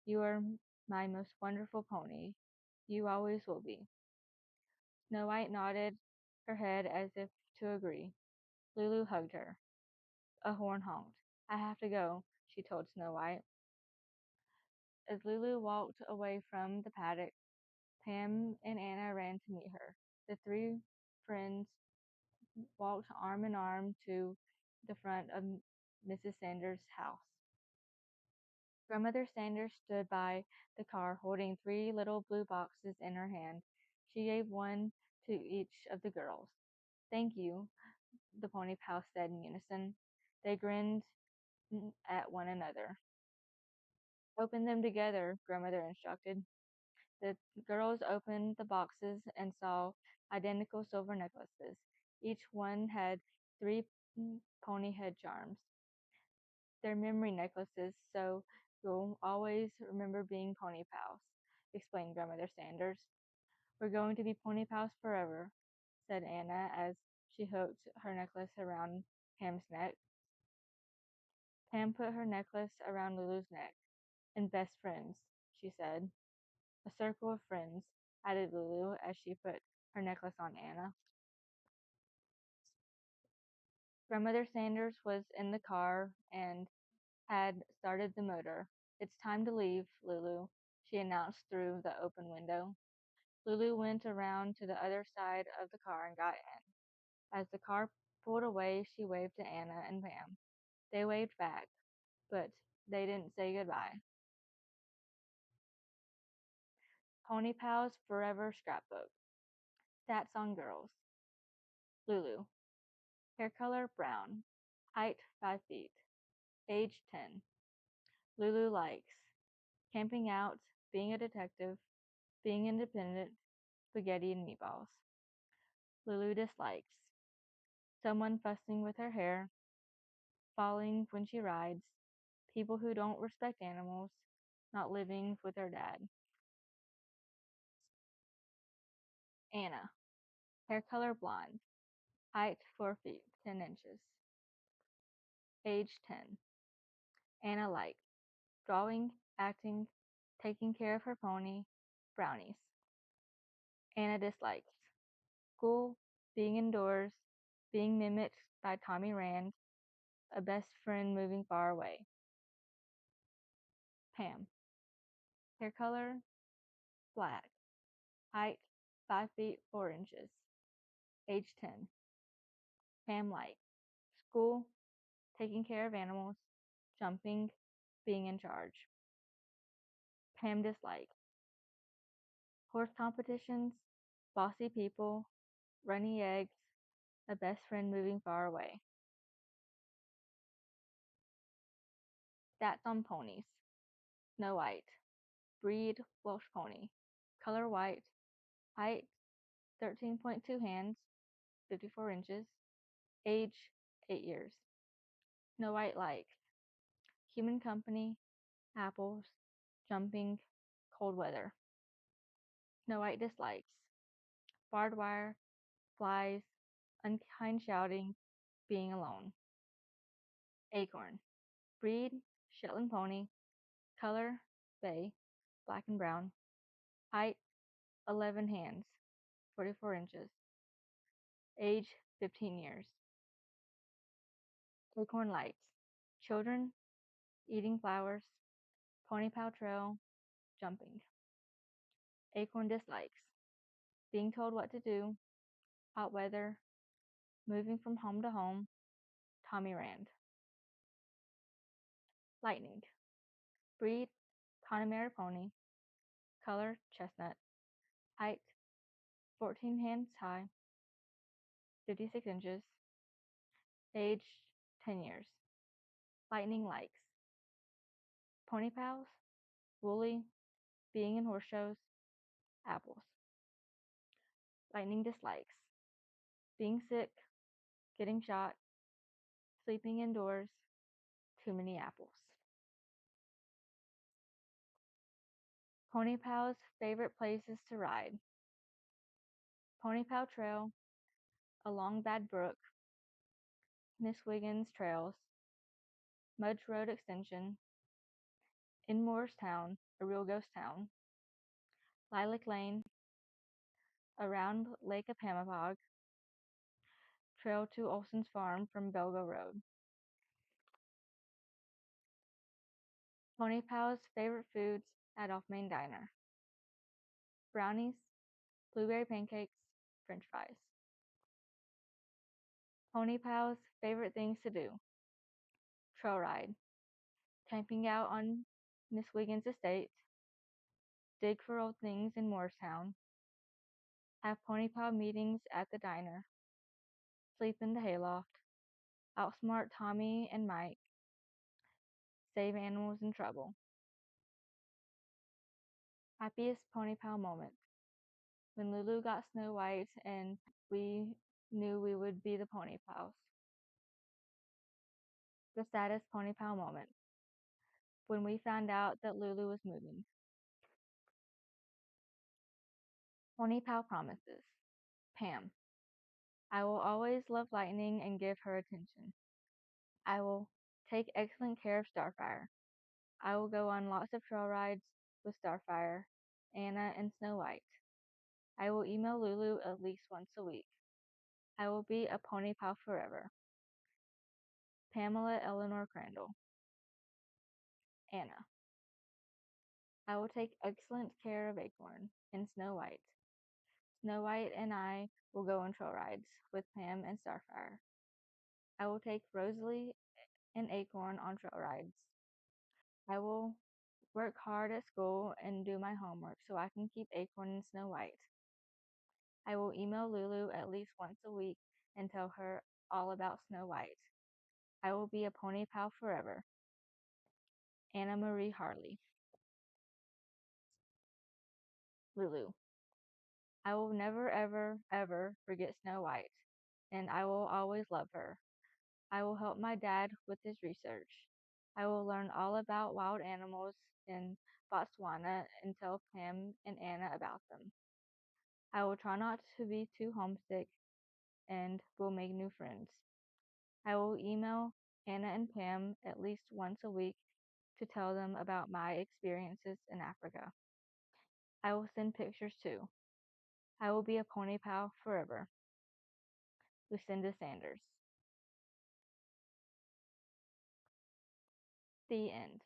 You are my most wonderful pony. You always will be. Snow White nodded her head as if to agree. Lulu hugged her. A horn honked. I have to go, she told Snow White. As Lulu walked away from the paddock, Pam and Anna ran to meet her. The three friends walked arm in arm to the front of Mrs. Sanders' house. Grandmother Sanders stood by the car holding three little blue boxes in her hand. She gave one to each of the girls. Thank you, the pony pals said in unison. They grinned at one another. Open them together, Grandmother instructed. The girls opened the boxes and saw identical silver necklaces. Each one had three pony head charms. They're memory necklaces, so you'll always remember being pony pals, explained Grandmother Sanders. We're going to be pony pals forever, said Anna as she hooked her necklace around Pam's neck. Pam put her necklace around Lulu's neck. And best friends, she said. A circle of friends, added Lulu as she put her necklace on Anna. Grandmother Sanders was in the car and had started the motor. It's time to leave, Lulu, she announced through the open window. Lulu went around to the other side of the car and got in. As the car pulled away, she waved to Anna and Pam. They waved back, but they didn't say goodbye. Pony Pals Forever Scrapbook. Stats on Girls. Lulu. Hair color brown. Height 5 feet. Age 10. Lulu likes camping out, being a detective, being independent, spaghetti and meatballs. Lulu dislikes someone fussing with her hair, falling when she rides, people who don't respect animals, not living with her dad. Anna. Hair color blonde. Height 4 feet 10 inches. Age 10. Anna likes drawing, acting, taking care of her pony, brownies. Anna dislikes school, being indoors, being mimicked by Tommy Rand, a best friend moving far away. Pam. Hair color black. Height 5 feet 4 inches. Age 10. Pam likes school, taking care of animals, jumping, being in charge. Pam dislikes horse competitions, bossy people, runny eggs, a best friend moving far away. Stats on ponies. Snow White. Breed Welsh pony. Color white. Height 13.2 hands, 54 inches. Age 8 years. Snow White likes human company, apples, jumping, cold weather. Snow White dislikes barbed wire, flies, unkind shouting, being alone. Acorn. Breed Shetland pony. Color bay, black and brown. Height 11 hands, 44 inches. Age 15 years. Acorn likes children, eating flowers, pony pal trail, jumping. Acorn dislikes being told what to do, hot weather, Moving from home to home, Tommy Rand. Lightning. Breed, Connemara pony. Color, chestnut. Height, 14 hands high, 56 inches. Age, 10 years. Lightning likes pony pals, woolly, being in horse shows, apples. Lightning dislikes being sick, getting shot, sleeping indoors, too many apples. Pony Pal's favorite places to ride: Pony Pal Trail, along Bad Brook, Miss Wiggins Trails, Mudge Road Extension, in Moorestown, a real ghost town, Lilac Lane, around Lake Apamapog, trail to Olson's Farm from Belgo Road. Pony Pal's favorite foods at Off Main Diner: brownies, blueberry pancakes, french fries. Pony Pal's favorite things to do: trail ride, camping out on Miss Wiggins' estate, dig for old things in Moorestown, have Pony Pal meetings at the diner, sleep in the hayloft, outsmart Tommy and Mike, save animals in trouble. Happiest Pony Pal moment: when Lulu got Snow White and we knew we would be the Pony Pals. The saddest Pony Pal moment: when we found out that Lulu was moving. Pony Pal promises. Pam. I will always love Lightning and give her attention. I will take excellent care of Starfire. I will go on lots of trail rides with Starfire, Anna, and Snow White. I will email Lulu at least once a week. I will be a Pony Pal forever. Pamela Eleanor Crandall. Anna. I will take excellent care of Acorn and Snow White. Snow White and I will go on trail rides with Pam and Starfire. I will take Rosalie and Acorn on trail rides. I will work hard at school and do my homework so I can keep Acorn and Snow White. I will email Lulu at least once a week and tell her all about Snow White. I will be a Pony Pal forever. Anna Marie Harley. Lulu. I will never, ever, ever forget Snow White, and I will always love her. I will help my dad with his research. I will learn all about wild animals in Botswana and tell Pam and Anna about them. I will try not to be too homesick and will make new friends. I will email Anna and Pam at least once a week to tell them about my experiences in Africa. I will send pictures too. I will be a Pony Pal forever. Lucinda Sanders. The end.